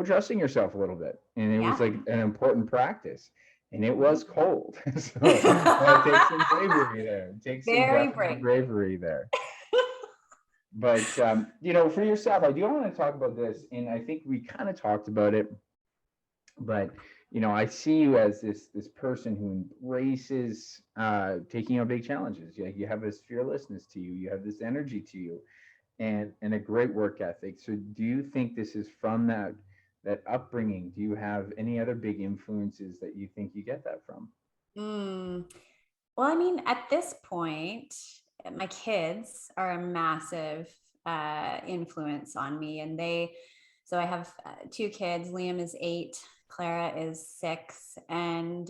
trusting yourself a little bit. And it was Yeah. like an important practice. And it was cold. So it takes some bravery there. It takes some Very definite brave. bravery there. But for yourself, I do want to talk about this, and I think we kind of talked about it, but I see you as this person who embraces taking on big challenges. You have this fearlessness to you. You have this energy to you, and a great work ethic. So, do you think this is from that upbringing? Do you have any other big influences that you think you get that from? Mm. Well, I mean, at this point, my kids are a massive influence on me. So I have two kids. Liam is 8, Clara is 6. And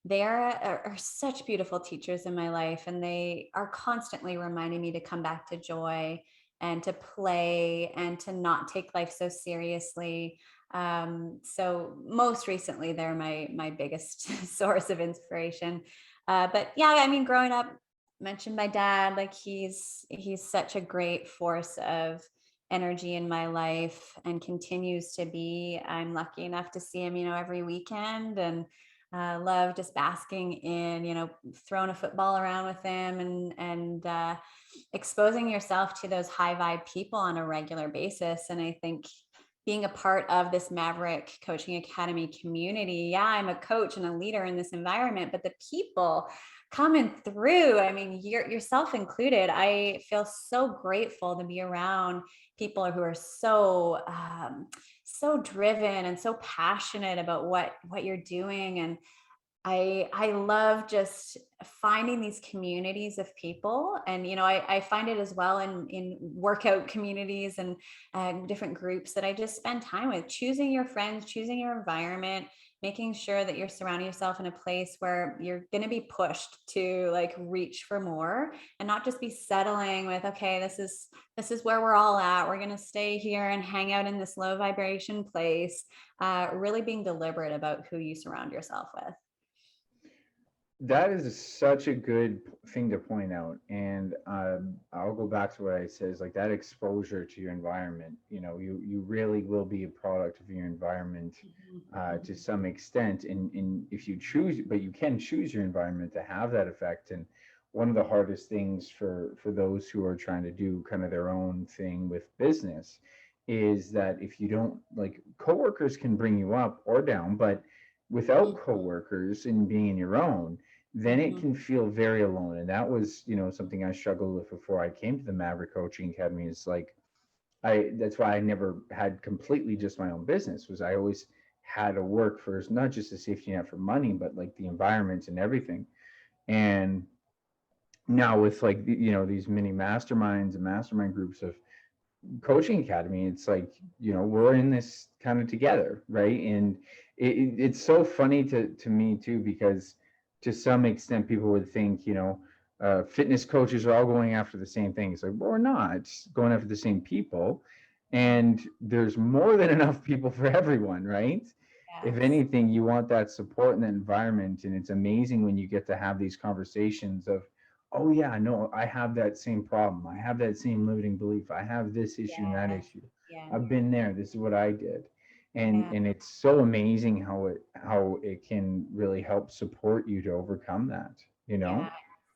they are such beautiful teachers in my life. And they are constantly reminding me to come back to joy and to play and to not take life so seriously. So most recently, they're my biggest source of inspiration. But yeah, I mean, growing up, mentioned my dad, like he's such a great force of energy in my life and continues to be. I'm lucky enough to see him, every weekend, and love just basking in, throwing a football around with him, and exposing yourself to those high vibe people on a regular basis. And I think being a part of this Maverick Coaching Academy community, yeah, I'm a coach and a leader in this environment, but the people coming through, I mean, yourself included, I feel so grateful to be around people who are so driven and so passionate about what you're doing. And I love just finding these communities of people. And I find it as well in workout communities and different groups that I just spend time with, choosing your friends, choosing your environment, making sure that you're surrounding yourself in a place where you're going to be pushed to like reach for more and not just be settling with, okay, this is where we're all at, we're going to stay here and hang out in this low vibration place. Really being deliberate about who you surround yourself with. That is such a good thing to point out, and I'll go back to what I said. Is like that exposure to your environment. You really will be a product of your environment to some extent, and if you choose, but you can choose your environment to have that effect. And one of the hardest things for those who are trying to do kind of their own thing with business is that if you don't, like, coworkers can bring you up or down, but without coworkers and being in your own, then it can feel very alone. And that was, something I struggled with before I came to the Maverick Coaching Academy. Is like, that's why I never had completely just my own business. Was I always had to work for not just a safety net for money, but like the environment and everything. And now with like these mini masterminds and mastermind groups of coaching academy, it's like, we're in this kind of together, right? And it's so funny to me too, because to some extent people would think, fitness coaches are all going after the same thing. It's like, well, we're not going after the same people, and there's more than enough people for everyone, right? If Yes. anything, you want that support in the environment. And it's amazing when you get to have these conversations of, oh yeah, no, I have that same problem, I have that same limiting belief, I have this issue and that Yeah. issue, Yeah. I've been there, this is what I did. Yeah. And it's so amazing how it can really help support you to overcome that, you Yeah. know?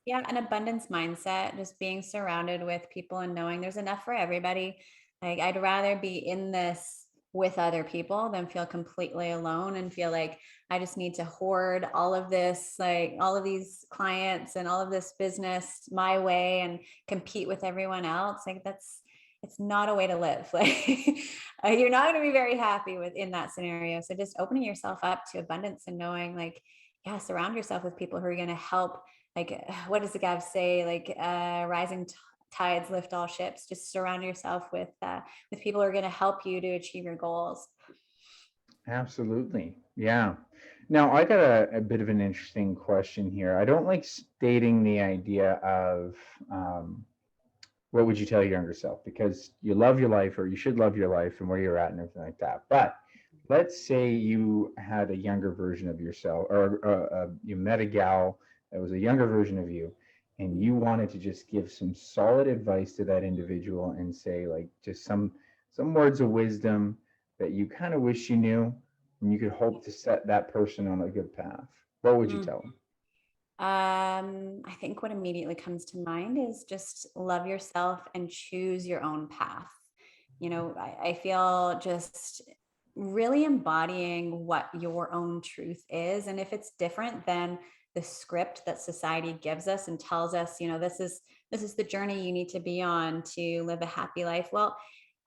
Yeah, an abundance mindset, just being surrounded with people and knowing there's enough for everybody. Like I'd rather be in this with other people than feel completely alone and feel like I just need to hoard all of this, like all of these clients and all of this business my way and compete with everyone else. Like it's not a way to live. Like you're not going to be very happy with in that scenario. So just opening yourself up to abundance and knowing like, yeah, surround yourself with people who are going to help, like what does the guy say, like rising tides lift all ships. Just surround yourself with people who are going to help you to achieve your goals. Absolutely. Yeah. Now, I got a bit of an interesting question here. I don't like stating the idea of what would you tell your younger self, because you love your life, or you should love your life and where you're at and everything like that. But let's say you had a younger version of yourself, or you met a gal that was a younger version of you, and you wanted to just give some solid advice to that individual and say, like, just some words of wisdom that you kind of wish you knew, and you could hope to set that person on a good path. What would you Mm. tell them? I think what immediately comes to mind is just love yourself and choose your own path. I feel just really embodying what your own truth is. And if it's different than the script that society gives us and tells us, this is the journey you need to be on to live a happy life. Well,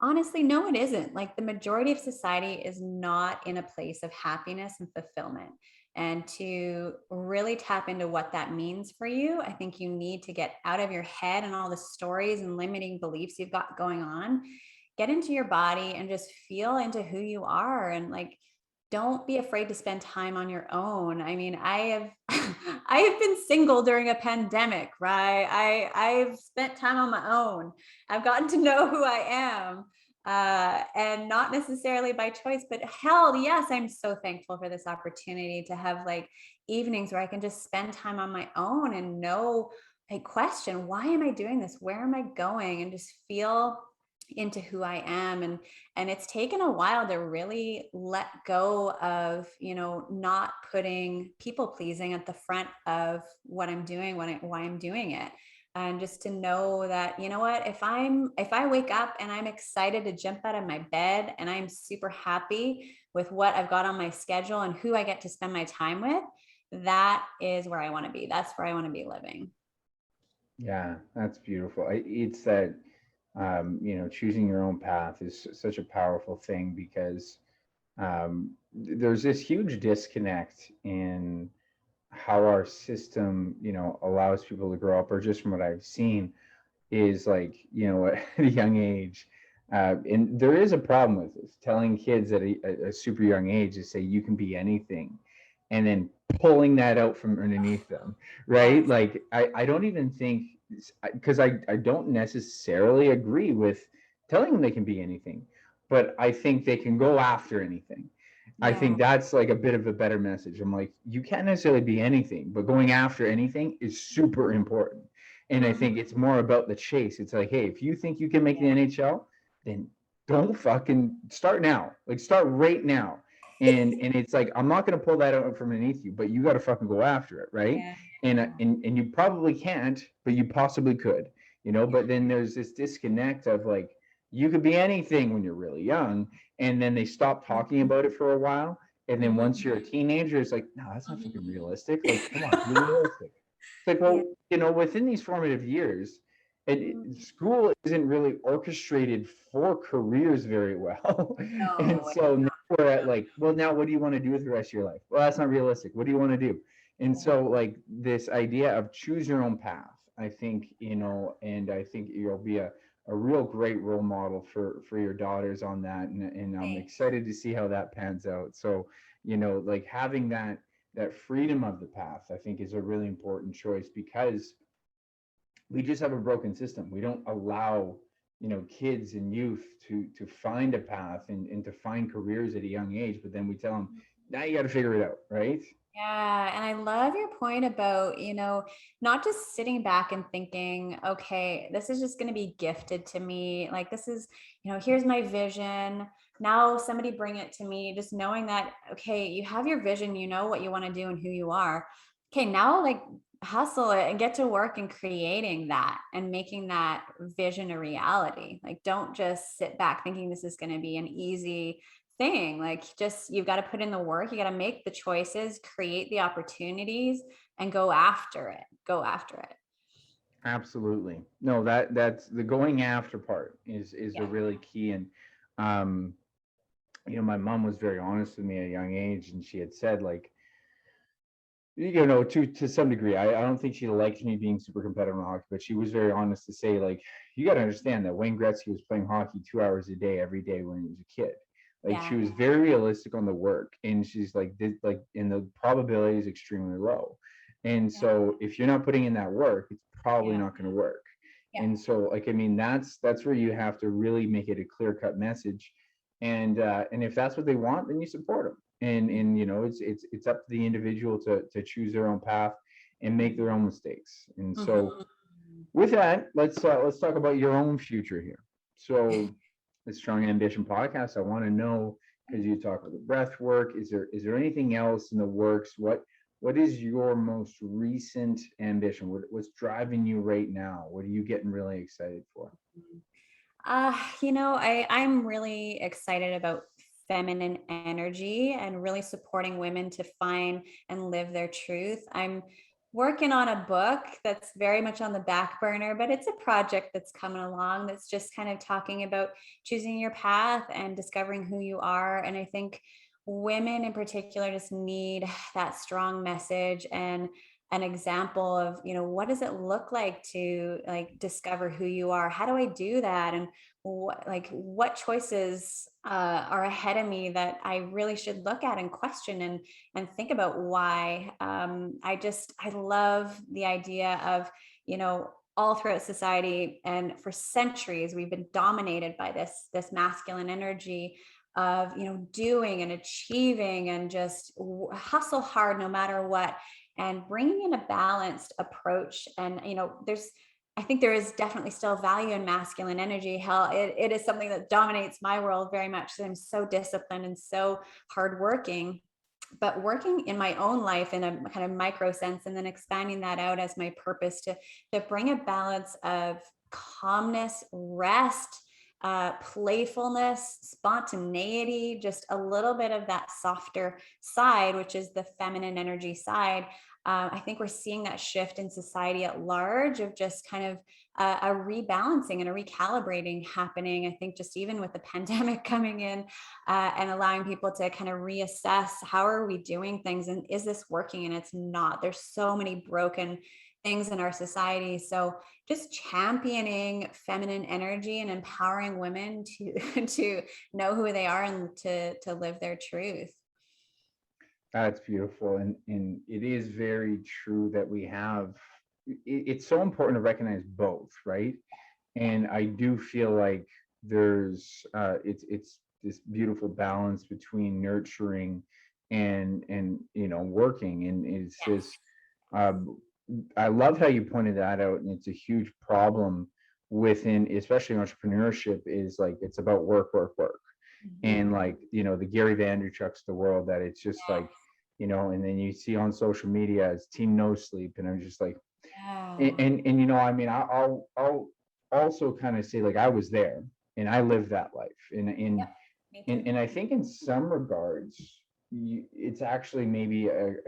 honestly, no, it isn't. Like the majority of society is not in a place of happiness and fulfillment. And to really tap into what that means for you, I think you need to get out of your head and all the stories and limiting beliefs you've got going on. Get into your body and just feel into who you are. And like, don't be afraid to spend time on your own. I mean, I have I have been single during a pandemic, right? I've spent time on my own. I've gotten to know who I am, and not necessarily by choice, but hell yes, I'm so thankful for this opportunity to have like evenings where I can just spend time on my own and know, like, question, why am I doing this? Where am I going? And just feel into who I am. And it's taken a while to really let go of, not putting people pleasing at the front of what I'm doing, why I'm doing it. And just to know that, you know what, if I wake up and I'm excited to jump out of my bed and I'm super happy with what I've got on my schedule and who I get to spend my time with, that is where I want to be. That's where I want to be living. Yeah, that's beautiful. It's that, choosing your own path is such a powerful thing, because there's this huge disconnect in how our system, allows people to grow up, or just from what I've seen, is like, at a young age. And there is a problem with this, telling kids at a super young age to say you can be anything, and then pulling that out from underneath them, right? Yes. Like, I don't even think, because I don't necessarily agree with telling them they can be anything, but I think they can go after anything. I Yeah. think that's like a bit of a better message. I'm like, you can't necessarily be anything, but going after anything is super important. And I Mhm. think it's more about the chase. It's like, hey, if you think you can make the NHL, then don't fucking start now. Like, start right now. And it's like, I'm not gonna pull that out from underneath you, but you got to fucking go after it, right? Yeah. And you probably can't, but you possibly could, But then there's this disconnect of like, you could be anything when you're really young, and then they stop talking about it for a while, and then Mhm. once you're a teenager, it's like, no, that's not fucking realistic. Like, come on, be realistic. It's like, Yeah. well, within these formative years, Mhm. school isn't really orchestrated for careers very well. And No. so now we're at like, well, now what do you want to do with the rest of your life? Well, that's not realistic. What do you want to do? And so, like, this idea of choose your own path, I think, and I think you'll be a real great role model for your daughters on that. And I'm Thanks. excited to see how that pans out. So, like, having that freedom of the path, I think, is a really important choice, because we just have a broken system. We don't allow, kids and youth to find a path and to find careers at a young age, but then we tell them, now you got to figure it out, right? Yeah, and I love your point about, not just sitting back and thinking, okay, this is just going to be gifted to me. Like this is, here's my vision. Now somebody bring it to me, just knowing that, okay, you have your vision, you know what you want to do and who you are. Okay, now like hustle it and get to work in creating that and making that vision a reality. Like don't just sit back thinking this is going to be an easy thing. Like just you've got to put in the work, you got to make the choices, create the opportunities, and go after it. Go after it. Absolutely. No, that's the going after part is the Yeah. really key. And um, my mom was very honest with me at a young age, and she had said, like, to some degree, I don't think she liked me being super competitive in hockey, but she was very honest to say, like, you got to understand that Wayne Gretzky was playing hockey 2 hours a day every day when he was a kid. Like, she Yeah. was very realistic on the work, and she's like, and the probability is extremely low. And Yeah. so, if you're not putting in that work, it's probably Yeah. not going to work. Yeah. And so, like, I mean, that's where you have to really make it a clear cut message. And if that's what they want, then you support them. And it's up to the individual to choose their own path and make their own mistakes. And so, Mhm. with that, let's talk about your own future here. So, the Strong Ambition podcast, I want to know, because you talk about the breath work. Is there anything else in the works? What is your most recent ambition? What's driving you right now? What are you getting really excited for? I'm really excited about feminine energy and really supporting women to find and live their truth. I'm working on a book that's very much on the back burner, but it's a project that's coming along that's just kind of talking about choosing your path and discovering who you are. And I think women in particular just need that strong message and an example of, what does it look like to like discover who you are? How do I do that? And what choices are ahead of me that I really should look at and question and think about why. I love the idea of, all throughout society and for centuries we've been dominated by this masculine energy of, doing and achieving and just hustle hard no matter what, and bringing in a balanced approach. And I think there is definitely still value in masculine energy. Hell, it is something that dominates my world very much. I'm so disciplined and so hardworking, but working in my own life in a kind of micro sense, and then expanding that out as my purpose to bring a balance of calmness, rest, playfulness, spontaneity, just a little bit of that softer side, which is the feminine energy side. I think we're seeing that shift in society at large of just kind of a rebalancing and a recalibrating happening. I think just even with the pandemic coming in and allowing people to kind of reassess how are we doing things and is this working, and it's not. There's so many broken things in our society. So just championing feminine energy and empowering women to to know who they are and to live their truth. That's beautiful. And it is very true that it's so important to recognize both, right? Yeah. And I do feel like it's this beautiful balance between nurturing and working. And it's just, um, I love how you pointed that out. And it's a huge problem within, especially entrepreneurship, is like, it's about work, work, work. And Mhm. like, the Gary Vaynerchuk's the world, that it's just like, and then you see on social media it's team no sleep. And I'm just like, Yeah. I mean, I'll also kind of say, like, I was there and I lived that life. And and Yep. Me and, too. and I think in some regards, it's actually maybe a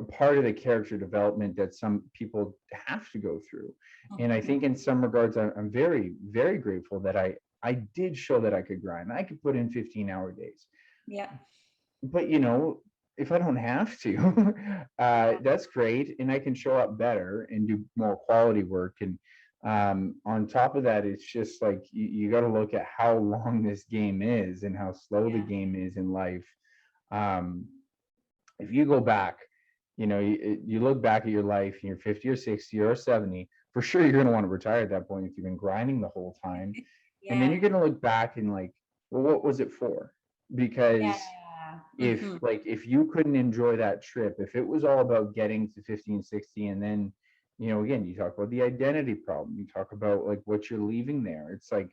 part of the character development that some people have to go through. And I Mhm. think in some regards, I'm very, very grateful that I did show that I could grind. I could put in 15-hour days. Yep. But if I don't have to, that's great, and I can show up better and do more quality work. And on top of that, it's just like you got to look at how long this game is and how slow the Yeah. game is in life. Um, if you go back, you look back at your life and you're 50 or 60 or 70, for sure you're going to want to retire at that point if you've been grinding the whole time. And then Yeah. you're going to look back and like, well, what was it for? Yeah. Because Mhm. If you couldn't enjoy that trip, if it was all about getting to 50 and 60, and then, again, you talk about the identity problem, you talk about like what you're leaving there. It's like,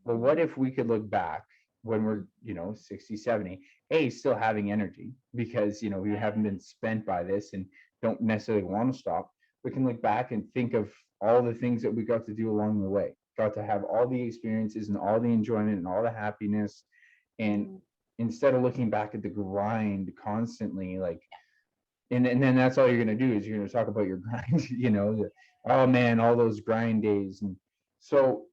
well, what if we could look back when we're, 60, 70, still having energy because, we haven't been spent by this and don't necessarily want to stop. We can look back and think of all the things that we got to do along the way, got to have all the experiences and all the enjoyment and all the happiness. And Mhm. instead of looking back at the grind constantly, like, and then that's all you're going to do is you're going to talk about your grind, oh man, all those grind days. And so,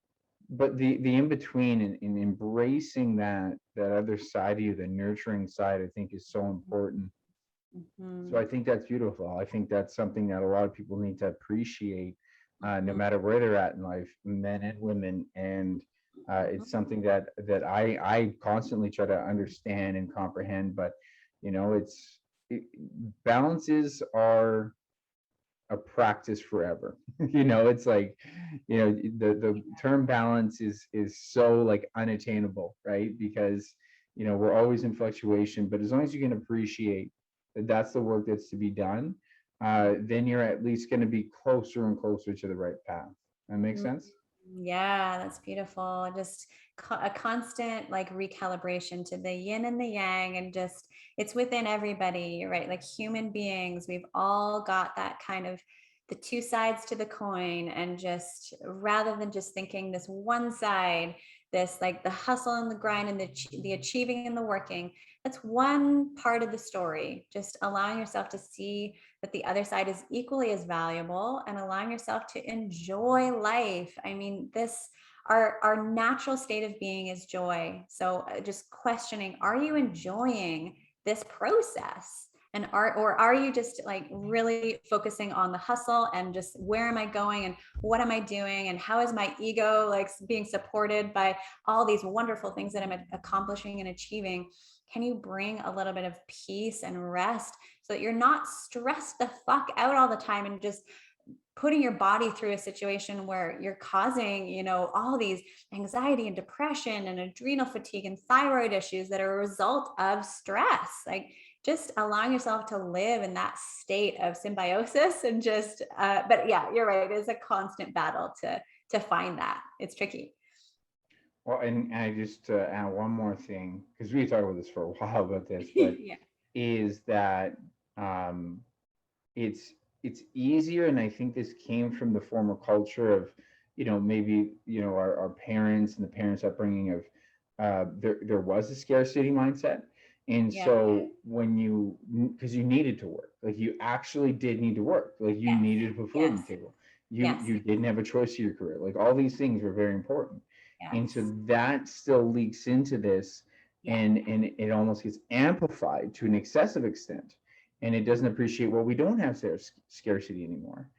but the in between and embracing that other side of you, the nurturing side, I think is so important. So I Mhm. think that's beautiful. I think that's something that a lot of people need to appreciate, no Mhm. matter where they're at in life, men and women. And it's something that I constantly try to understand and comprehend. But it's it, balances are a practice forever. It's like, the term balance is so like unattainable, right? Because we're always in fluctuation, but as long as you can appreciate that that's the work that's to be done, then you're at least going to be closer and closer to the right path. That makes Mhm. sense. Yeah, that's beautiful. Just a constant like recalibration to the yin and the yang, and just it's within everybody, right? Like human beings, we've all got that kind of the two sides to the coin, and just rather than just thinking this one side, this like the hustle and the grind and the achieving and the working, that's one part of the story. Just allowing yourself to see that the other side is equally as valuable, and allowing yourself to enjoy life. I mean, our natural state of being is joy. So just questioning, are you enjoying this process? And are you just like really focusing on the hustle and just where am I going and what am I doing and how is my ego like being supported by all these wonderful things that I'm accomplishing and achieving? Can you bring a little bit of peace and rest so that you're not stressed the fuck out all the time and just putting your body through a situation where you're causing, all these anxiety and depression and adrenal fatigue and thyroid issues that are a result of stress? Like just allowing yourself to live in that state of symbiosis and just, but yeah, you're right. It's a constant battle to find that. It's tricky. Well, and I just add one more thing because we talked about this for a while about this, but Yeah. is that um, it's it's easier, and I think this came from the former culture of maybe our parents and the parents upbringing of there was a scarcity mindset. And Yeah. so when because you needed to work, like you actually did need to work, like you Yes. needed to put food on Yes. the table, Yes. you didn't have a choice of your career, like all these things were very important. And so Yes. that still leaks into this, Yeah. and it almost gets amplified to an excessive extent, and it doesn't appreciate, well, we don't have scarcity anymore.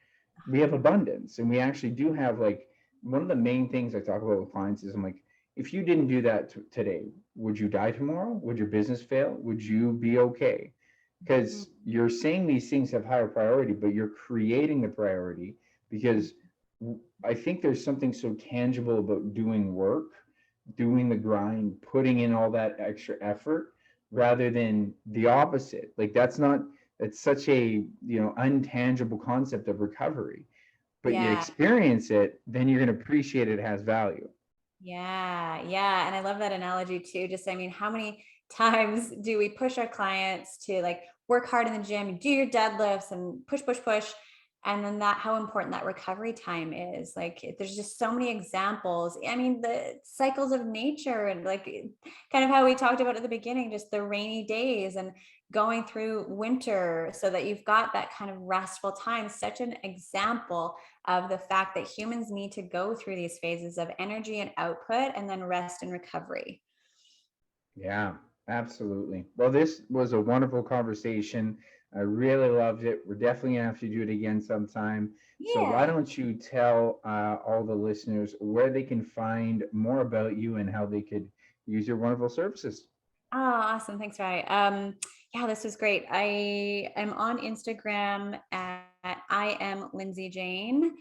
We have abundance, and we actually do have, like, one of the main things I talk about with clients is I'm like, if you didn't do that today, would you die tomorrow? Would your business fail? Would you be okay? Because you're saying these things have higher priority, but you're creating the priority because I think there's something so tangible about doing work, doing the grind, putting in all that extra effort rather than the opposite. Like it's such a, untangible concept of recovery. But you Yeah. experience it, then you're going to appreciate it has value. Yeah, yeah. And I love that analogy too. Just, I mean, how many times do we push our clients to like work hard in the gym and do your deadlifts and push, push, push? And then how important that recovery time is. Like, there's just so many examples. I mean, the cycles of nature and like kind of how we talked about at the beginning, just the rainy days and going through winter so that you've got that kind of restful time. Such an example of the fact that humans need to go through these phases of energy and output and then rest and recovery. Yeah, absolutely. Well, this was a wonderful conversation. I really loved it. We're definitely gonna have to do it again sometime. So why Yeah. don't you tell all the listeners where they can find more about you and how they could use your wonderful services? Oh, awesome. Thanks, Rai. Yeah, this was great. I am on Instagram at I am Lindsay Jane.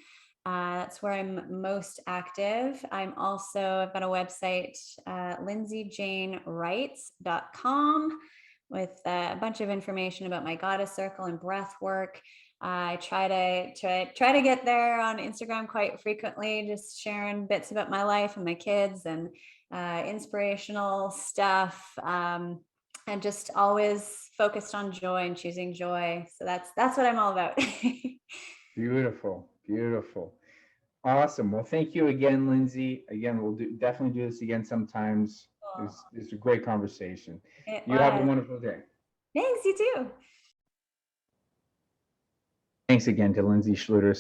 That's where I'm most active. I've got a website, lindsayjanewrites.com. with a bunch of information about my goddess circle and breath work. I try to get there on Instagram quite frequently, just sharing bits about my life and my kids and inspirational stuff, and just always focused on joy and choosing joy. So that's what I'm all about. Beautiful, beautiful. Awesome. Well, thank you again, Lindsay. Again, we'll definitely do this again sometimes. It's a great conversation. It You have a was. wonderful day. Thanks, you too. Thanks again to Lindsay Schluter.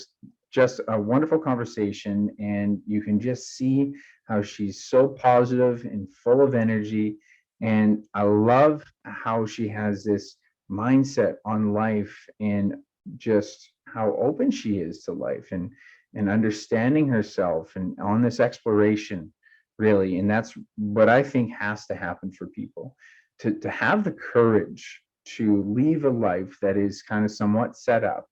Just a wonderful conversation, and you can just see how she's so positive and full of energy. And I love how she has this mindset on life and just how open she is to life and understanding herself and on this exploration, really. And that's what I think has to happen for people to have the courage to leave a life that is kind of somewhat set up.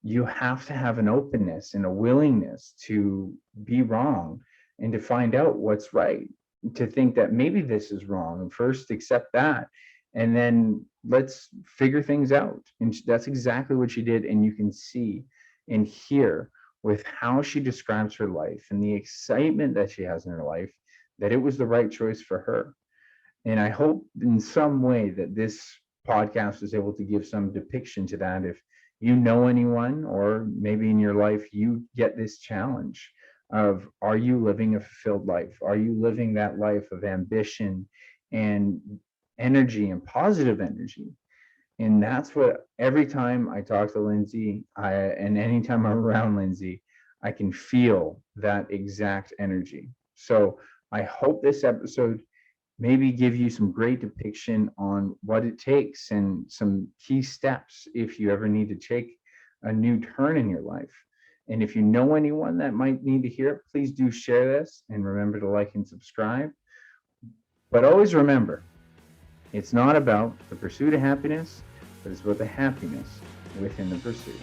You have to have an openness and a willingness to be wrong and to find out what's right, to think that maybe this is wrong and first accept that, and then let's figure things out. And that's exactly what she did. And you can see and hear with how she describes her life and the excitement that she has in her life, that it was the right choice for her. And I hope in some way that this podcast is able to give some depiction to that. If you know anyone, or maybe in your life, you get this challenge of, are you living a fulfilled life? Are you living that life of ambition and energy and positive energy? And that's what, every time I talk to Lindsay, and anytime I'm around Lindsay, I can feel that exact energy. So I hope this episode maybe give you some great depiction on what it takes and some key steps if you ever need to take a new turn in your life. And if you know anyone that might need to hear it, please do share this, and remember to like and subscribe. But always remember, it's not about the pursuit of happiness, but it's about the happiness within the pursuit.